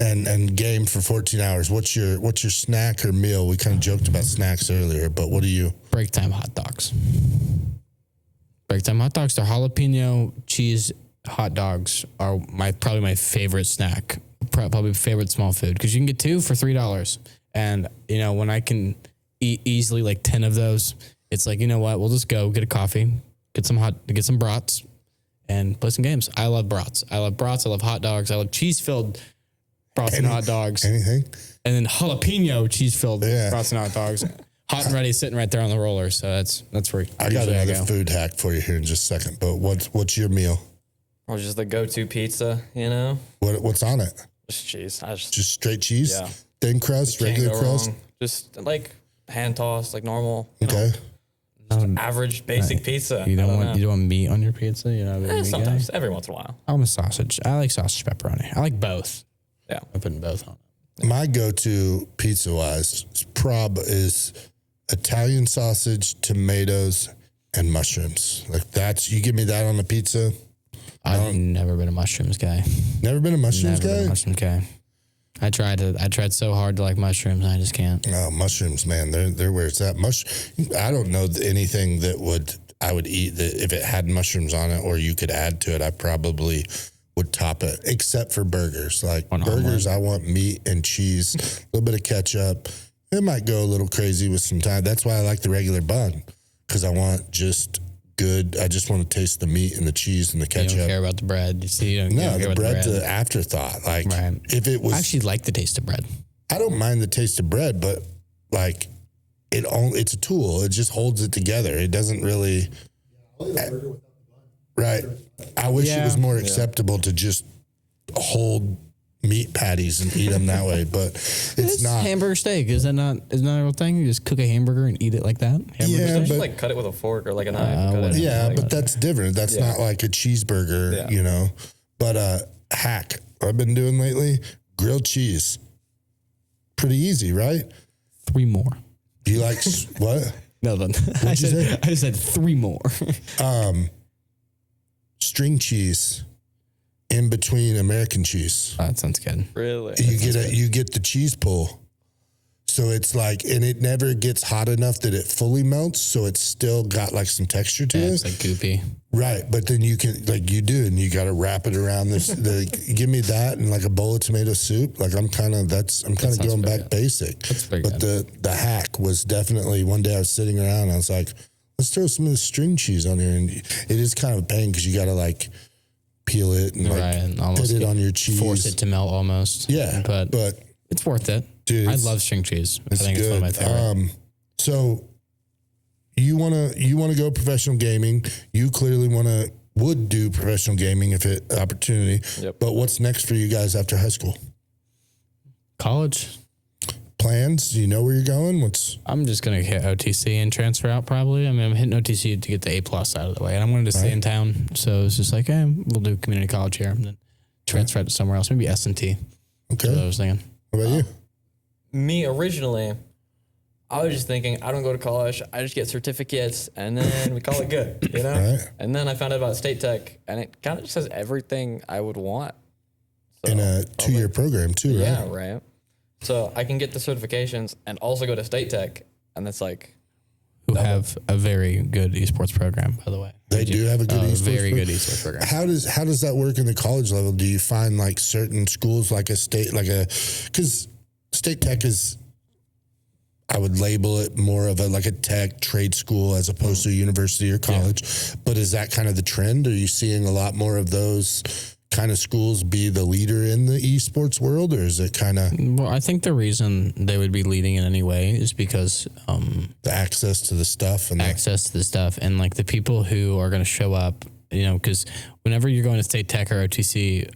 and game for 14 hours. What's your snack or meal? We kind of joked about snacks earlier, but what do you? Break time hot dogs. Break time hot dogs. They're jalapeno cheese hot dogs are probably my favorite snack. Probably favorite small food because you can get 2 for $3, and when I can eat easily like 10 of those, it's like, you know what, we'll just go get a coffee, get some brats, and play some games. I love brats. I love hot dogs. I love cheese-filled brats and hot dogs. Anything. And then jalapeno cheese-filled brats and hot dogs. Hot and ready, sitting right there on the roller. So that's where I got another food hack for you here in just a second. But what's your meal? Or just the go-to pizza, What's on it? Just cheese. Just straight cheese? Yeah. Thin crust, regular crust? Wrong. Just like hand tossed, like normal. Okay. Average basic pizza. You don't want meat on your pizza? Sometimes, every once in a while. I'm a sausage. I like sausage pepperoni. I like both. Yeah. I'm putting both on. My go-to pizza-wise is Italian sausage, tomatoes, and mushrooms. Like you give me that on a pizza. I've never been a mushrooms guy. Never been a mushrooms Never guy? been a mushrooms guy. I tried so hard to like mushrooms. I just can't. Oh, mushrooms, man. They're where it's at. I don't know anything that I would eat that if it had mushrooms on it or you could add to it, I probably would top it, except for burgers. Like burgers, I want meat and cheese, a little bit of ketchup. It might go a little crazy with some time. That's why I like the regular bun, because I want just good. I just want to taste the meat and the cheese and the ketchup. You don't care about the bread. The bread's an afterthought. Like if it was, I actually like the taste of bread. I don't mind the taste of bread, but like it's a tool. It just holds it together. It doesn't really. Right. I wish it was more acceptable to just hold meat patties and eat them that way, but it's not. Hamburger steak, isn't that a real thing? You just cook a hamburger and eat it like that? Yeah, but like cut it with a fork or like a knife. But that's different. That's not like a cheeseburger, But hack I've been doing lately, grilled cheese. Pretty easy, right? 3 more. Do you like what? No, I said 3 more. String cheese in between American cheese. Oh, that sounds good. Really? You get the cheese pull. So it's like, and it never gets hot enough that it fully melts. So it's still got like some texture to it. It's like goopy. Right. But then you can, like you do, and you got to wrap it around this. Give me that and like a bowl of tomato soup. Like I'm kind of going back good. basic. But the hack was definitely one day I was sitting around and I was like, let's throw some of the string cheese on here. And it is kind of a pain because you got to like peel it and like put it on your cheese. Force it to melt almost. Yeah. But it's worth it. Dude, I love string cheese. I think good. it's one of my favorite. So you wanna go professional gaming. You clearly would do professional gaming if it opportunity. Yep. But what's next for you guys after high school? College. Plans? Do you know where you're going? I'm just gonna hit OTC and transfer out probably. I mean, I'm hitting OTC to get the A+ out of the way, and I'm going to stay in town. So it's just like, hey, we'll do community college here, and then transfer out to somewhere else, maybe S&T. Okay. That's what I was thinking. What about you? Me originally, I was just thinking I don't go to college. I just get certificates, and then we call it good, Right. And then I found out about State Tech, and it kind of just has everything I would want. So, In a 2-year program too, right? Yeah, right. So I can get the certifications and also go to State Tech, and that's like Who have a very good esports program, by the way. They do have a good good esports program. How does that work in the college level? Do you find like certain schools like because State Tech is, I would label it more of a tech trade school as opposed to a university or college. Yeah. But is that kind of the trend? Are you seeing a lot more of those kind of schools be the leader in the esports world, or is it kind of? Well, I think the reason they would be leading in any way is because the access to the stuff and and like the people who are going to show up, because whenever you're going to State Tech or OTC,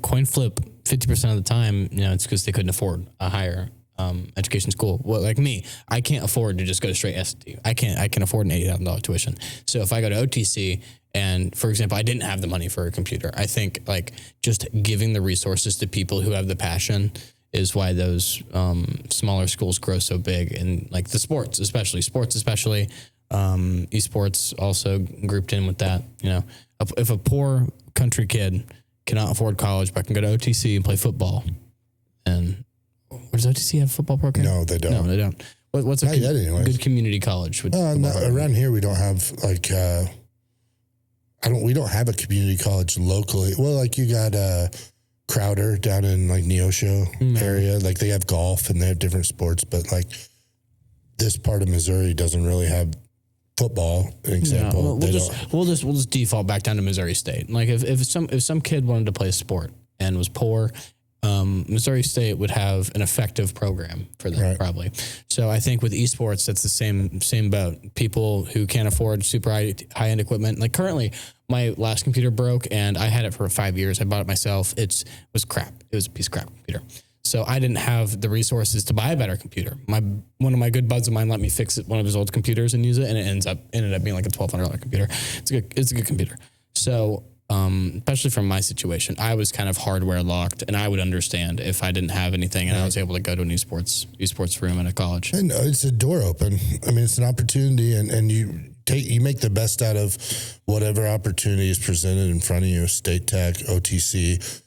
coin flip 50% of the time, it's because they couldn't afford a higher education school. Well, like me, I can't afford to just go to straight ST. I can afford an $80,000 tuition. So if I go to OTC and, for example, I didn't have the money for a computer, I think like just giving the resources to people who have the passion is why those smaller schools grow so big, and like the sports especially. Esports also grouped in with that. You know, if a poor country kid cannot afford college but can go to OTC and play football, and does OTC have a football program? No, they don't. No, they don't. What's a good community college? Around here, we don't have like we don't have a community college locally. Well, like you got Crowder down in like Neosho area. Like they have golf and they have different sports, but like this part of Missouri doesn't really have football. Example, we'll just default back down to Missouri State. Like if some kid wanted to play a sport and was poor, Missouri State would have an effective program for them, probably. So I think with esports, that's the same boat. People who can't afford super high-end equipment. Like currently, my last computer broke, and I had it for 5 years. I bought it myself. It was crap. It was a piece of crap computer. So I didn't have the resources to buy a better computer. One of my good buds of mine let me fix one of his old computers and use it, and it ended up being like a $1,200 computer. It's a good computer. So especially from my situation, I was kind of hardware locked, and I would understand if I didn't have anything and I was able to go to an esports room at a college. And it's a door open. I mean, it's an opportunity, and you make the best out of whatever opportunity is presented in front of you. State Tech, OTC.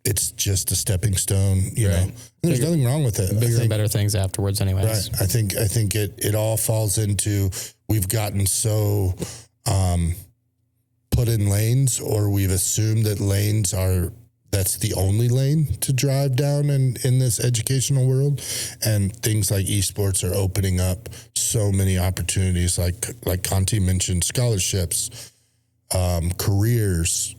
It's just a stepping stone, you know. There's nothing wrong with it. Bigger and better things afterwards, anyways. Right. I think it all falls into we've gotten so put in lanes, or we've assumed that that's the only lane to drive down in this educational world, and things like esports are opening up so many opportunities, like Conti mentioned, scholarships, careers,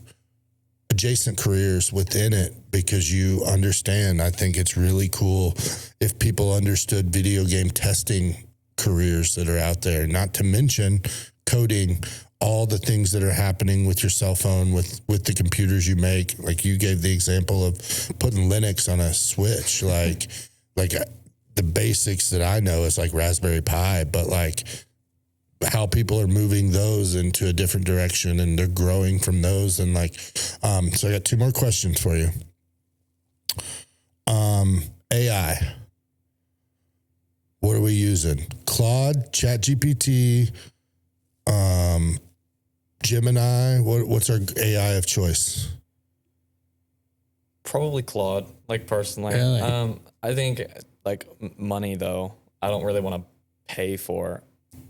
adjacent careers within it, because you understand. I think it's really cool if people understood video game testing careers that are out there, not to mention coding, all the things that are happening with your cell phone, with the computers you make. Like you gave the example of putting Linux on a Switch, like the basics that I know is like Raspberry Pi, but like how people are moving those into a different direction, and they're growing from those. And like, so I got 2 more questions for you. AI. What are we using? Claude, ChatGPT, Gemini. What's our AI of choice? Probably Claude, like personally. Really? I think like money though, I don't really want to pay for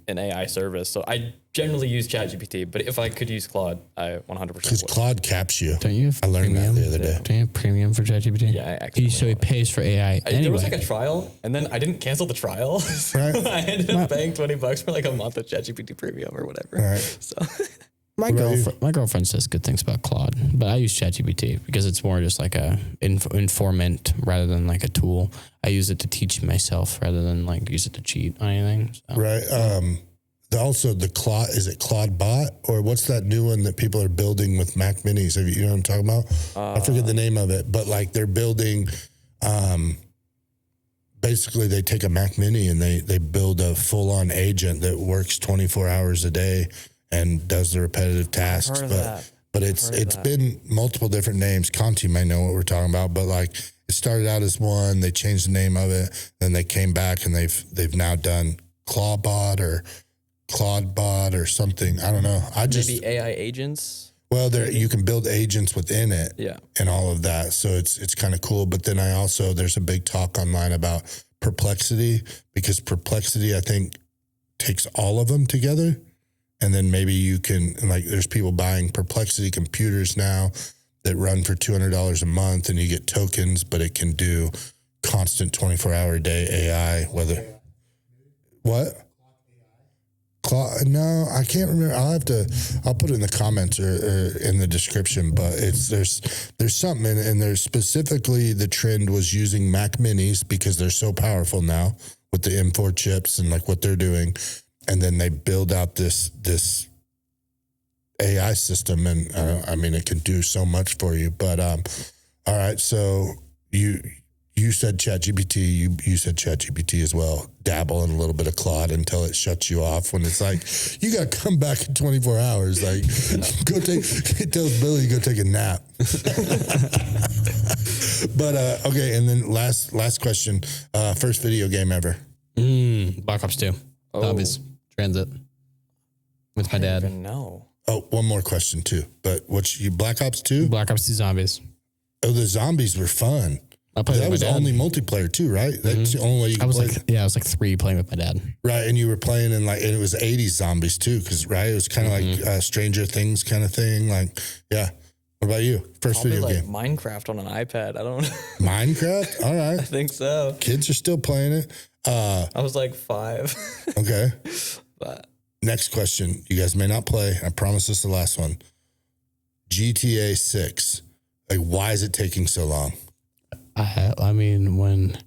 an AI service. So I generally use ChatGPT, but if I could use Claude, I 100% Because would. Claude caps you. Don't you have I learned premium? that the other day. Don't you have premium for ChatGPT? Yeah, I So he pays for AI anyway. There was like a trial, and then I didn't cancel the trial. So I ended up paying $20 for like a month of ChatGPT premium or whatever. Right. So My girlfriend says good things about Claude, but I use ChatGPT because it's more just like a informant rather than like a tool. I use it to teach myself rather than like use it to cheat on anything. So. Right. Also, the Claude, is it Claude Bot, or what's that new one that people are building with Mac Minis? You know what I'm talking about? I forget the name of it, but like they're building. Basically, they take a Mac Mini and they build a full-on agent that works 24 hours a day and does the repetitive tasks. But it's been multiple different names. Conti may know what we're talking about, but like it started out as one, they changed the name of it, then they came back and they've now done Clawbot or Claudebot or something. I don't know. Maybe AI agents. Well, you can build agents within it, and all of that. So it's kind of cool. But then there's a big talk online about Perplexity, because Perplexity, I think, takes all of them together. And then maybe you can, like, there's people buying Perplexity computers now that run for $200 a month, and you get tokens, but it can do constant 24-hour a day AI. What? No, I can't remember. I'll put it in the comments or in the description, but there's something, and there's specifically the trend was using Mac Minis because they're so powerful now with the M4 chips and like what they're doing. And then they build out this AI system, and I mean, it can do so much for you. But all right, so you said ChatGPT, you said ChatGPT as well. Dabble in a little bit of Claude until it shuts you off when it's like, you got to come back in 24 hours. Like, it tells Billy to go take a nap. But okay, and then last question. First video game ever. Black Ops 2. Zombies. Transit. With my dad. No. Oh, one more question too. But what's you Black Ops 2? Black Ops 2 Zombies. Oh, the zombies were fun. I played That with was my dad. only multiplayer too, right? That's the only way you could play. I was like 3 playing with my dad. Right, and you were playing in and it was 80s zombies too, because right, it was kind of like Stranger Things kind of thing. Like, yeah. What about you? First Probably video like game. Minecraft on an iPad. I don't know. Minecraft? All right. I think so. Kids are still playing it. I was like 5. Okay. But Next question. You guys may not play. I promise this is the last one. GTA 6. Like, why is it taking so long? I mean, when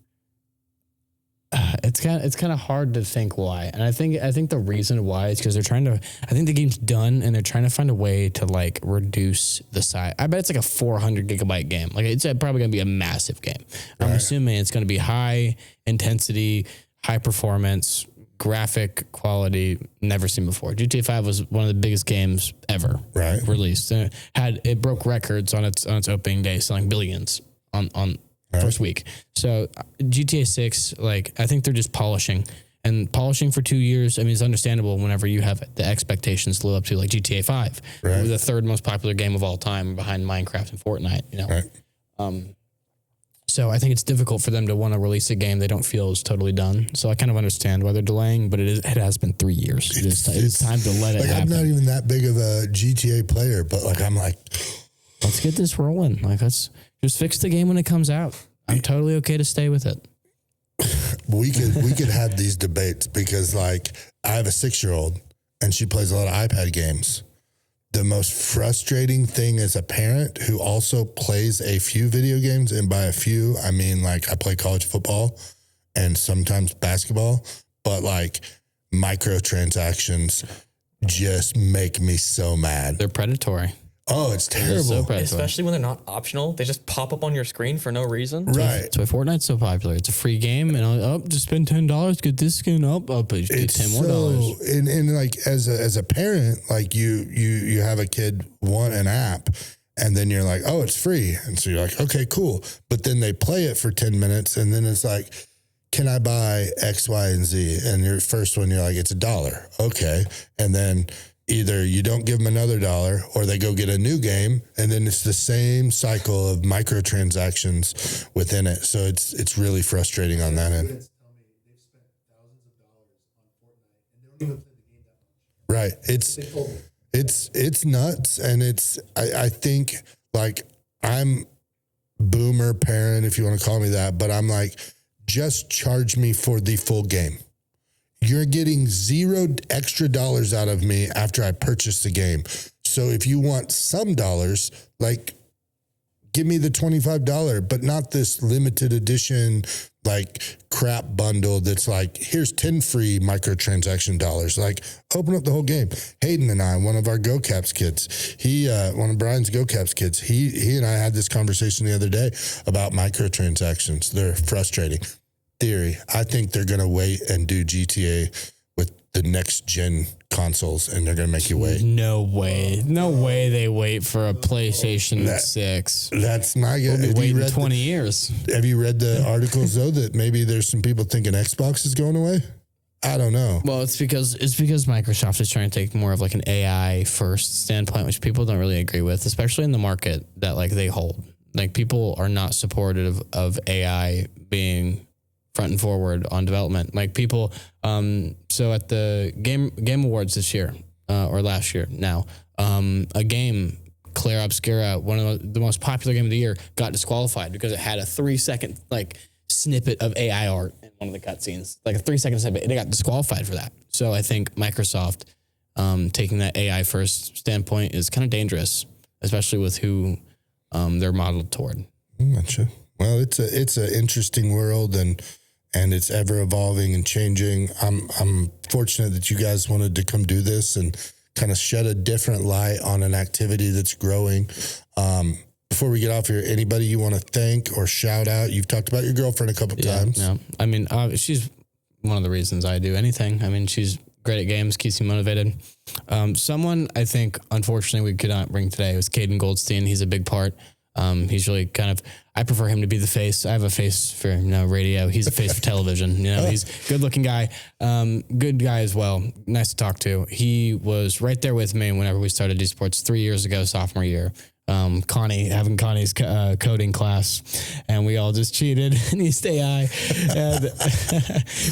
it's kind of hard to think why, and I think the reason why is because they're trying to. I think the game's done, and they're trying to find a way to like reduce the size. I bet it's like a 400 gigabyte game. Like it's probably gonna be a massive game. I'm assuming it's gonna be high intensity, high performance, graphic quality never seen before. GTA 5 was one of the biggest games ever released, and it broke records on its opening day, selling billions on first week. So GTA 6, like I think they're just polishing for 2 years. I mean, it's understandable whenever you have the expectations to live up to, like GTA 5, the third most popular game of all time behind Minecraft and Fortnite. You know, so I think it's difficult for them to want to release a game they don't feel is totally done. So I kind of understand why they're delaying, but it has been 3 years. It's time to let it happen. I'm not even that big of a GTA player, but like I'm like, let's get this rolling. Like let's just fix the game when it comes out. I'm totally okay to stay with it. We could have these debates because like I have a 6-year-old and she plays a lot of iPad games. The most frustrating thing as a parent who also plays a few video games, and by a few, I mean like I play college football and sometimes basketball, but like microtransactions just make me so mad. They're predatory. Oh, it's terrible. So predatory. especially when they're not optional. They just pop up on your screen for no reason. Right. That's why Fortnite's so popular. It's a free game, and just spend $10, get this skin up, but you get $10 more. And like as a parent, like you have a kid want an app, and then you're like, oh, it's free, and so you're like, okay, cool. But then they play it for 10 minutes, and then it's like, can I buy X, Y, and Z? And your first one, you're like, it's $1. Okay, and then either you don't give them another $1 or they go get a new game, and then it's the same cycle of microtransactions within it. So it's really frustrating on that end. Right. It's nuts. And I think like I'm boomer parent, if you want to call me that, but I'm like, just charge me for the full game. You're getting $0 extra dollars out of me after I purchase the game. So if you want some dollars, like give me the $25, but not this limited edition, like crap bundle that's like, here's 10 free microtransaction dollars. Like open up the whole game. Hayden and I, one of our Go Caps kids, one of Brian's Go Caps kids, he and I had this conversation the other day about microtransactions. They're frustrating. Theory, I think they're going to wait and do GTA with the next gen consoles, and they're going to make you wait. No way they wait for a PlayStation 6. That's not good. We'll be waiting 20 years. Have you read the articles though that maybe there's some people thinking Xbox is going away? I don't know. Well, it's because Microsoft is trying to take more of like an AI first standpoint, which people don't really agree with, especially in the market that like they hold. Like people are not supportive of AI being front and forward on development. Like people, so at the Game Awards this year, or last year now, a game, Claire Obscura, one of the most popular game of the year, got disqualified because it had a 3-second like snippet of AI art in one of the cutscenes. Like a 3-second snippet, and it got disqualified for that. So I think Microsoft taking that AI first standpoint is kind of dangerous, especially with who they're modeled toward. Gotcha. Well, it's an interesting world, and it's ever evolving and changing. I'm fortunate that you guys wanted to come do this and kind of shed a different light on an activity that's growing. Before we get off here, anybody you want to thank or shout out? You've talked about your girlfriend a couple times. Yeah. I mean, she's one of the reasons I do anything. I mean, she's great at games, keeps me motivated. Someone I think, unfortunately, we could not bring today was Caden Goldstein. He's a big part He's really kind of, I prefer him to be the face. I have a face for radio. He's a face for television. He's a good looking guy, good guy as well. Nice to talk to. He was right there with me whenever we started Esports 3 years ago, sophomore year. Having Connie's coding class, and we all just cheated and he stay high. And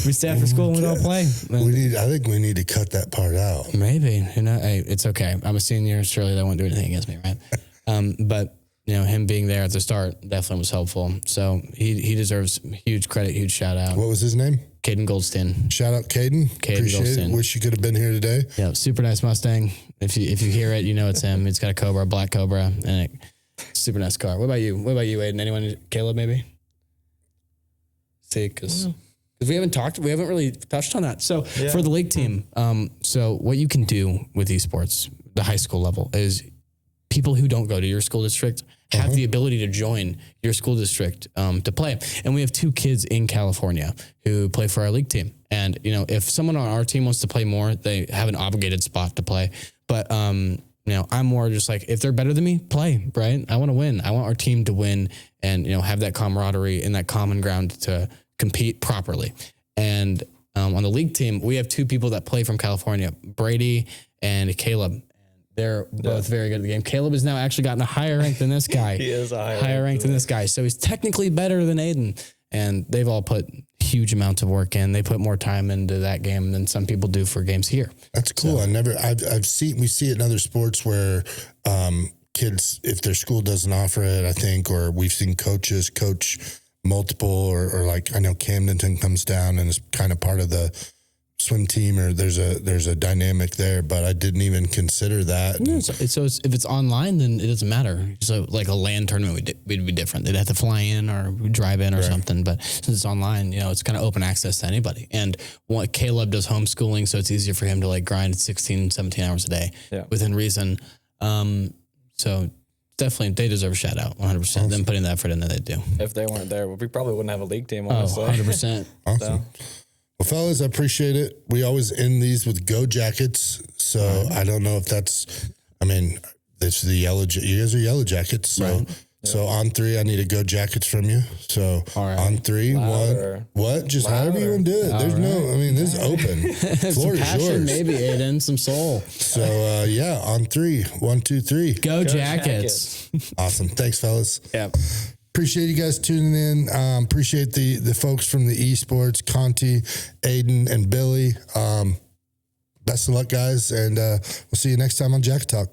we stay after school and we don't play. I think we need to cut that part out. Maybe, hey, it's okay. I'm a senior. Surely they won't do anything against me, right? But him being there at the start definitely was helpful. So he deserves huge credit, huge shout out. What was his name? Caden Goldstein. Shout out Caden. Appreciate Goldstein. It. Wish you could have been here today. Yeah, super nice Mustang. If you hear it, it's him. He's got a Cobra, black Cobra, and super nice car. What about you? What about you, Aiden? Anyone? Caleb, maybe? See, because we haven't really touched on that. So for the league team, so what you can do with esports, the high school level, is people who don't go to your school district have the ability to join your school district to play. And we have 2 kids in California who play for our league team. And, if someone on our team wants to play more, they have an obligated spot to play. But, I'm more just like, if they're better than me, play, right? I want to win. I want our team to win and, have that camaraderie and that common ground to compete properly. And on the league team, we have 2 people that play from California, Brady and Caleb. They're both very good at the game. Caleb has now actually gotten a higher rank than this guy. He is a higher rank than this guy. So he's technically better than Aiden. And they've all put huge amounts of work in. They put more time into that game than some people do for games here. That's cool. So, we see it in other sports where kids, if their school doesn't offer it, I think, or we've seen coaches coach multiple, or like I know Camdenton comes down and is kind of part of the swim team, or there's a dynamic there, but I didn't even consider that. No, so if it's online, then it doesn't matter. So like a LAN tournament, we'd be different. They'd have to fly in or drive in or something. But since it's online, it's kind of open access to anybody. And Caleb does homeschooling, so it's easier for him to like grind 16, 17 hours a day within reason. So definitely, they deserve a shout out, 100%. Awesome. Them putting the effort in that they do. If they weren't there, we probably wouldn't have a league team, honestly. 100%. Awesome. Well, fellas, I appreciate it. We always end these with Go Jackets. So I don't know if that's, it's the yellow, you guys are Yellow Jackets. So, so on 3, I need a Go Jackets from you. So on 3, Louder. 1, just however you want to do it. There's this is open. Floor is yours. Maybe, Aiden, some soul. So, on 3, 1, 2, 3. Go Jackets. Awesome. Thanks, fellas. Yeah. Appreciate you guys tuning in. Appreciate the folks from the esports, Conti, Aiden, and Billy. Best of luck, guys, and we'll see you next time on Jacket Talk.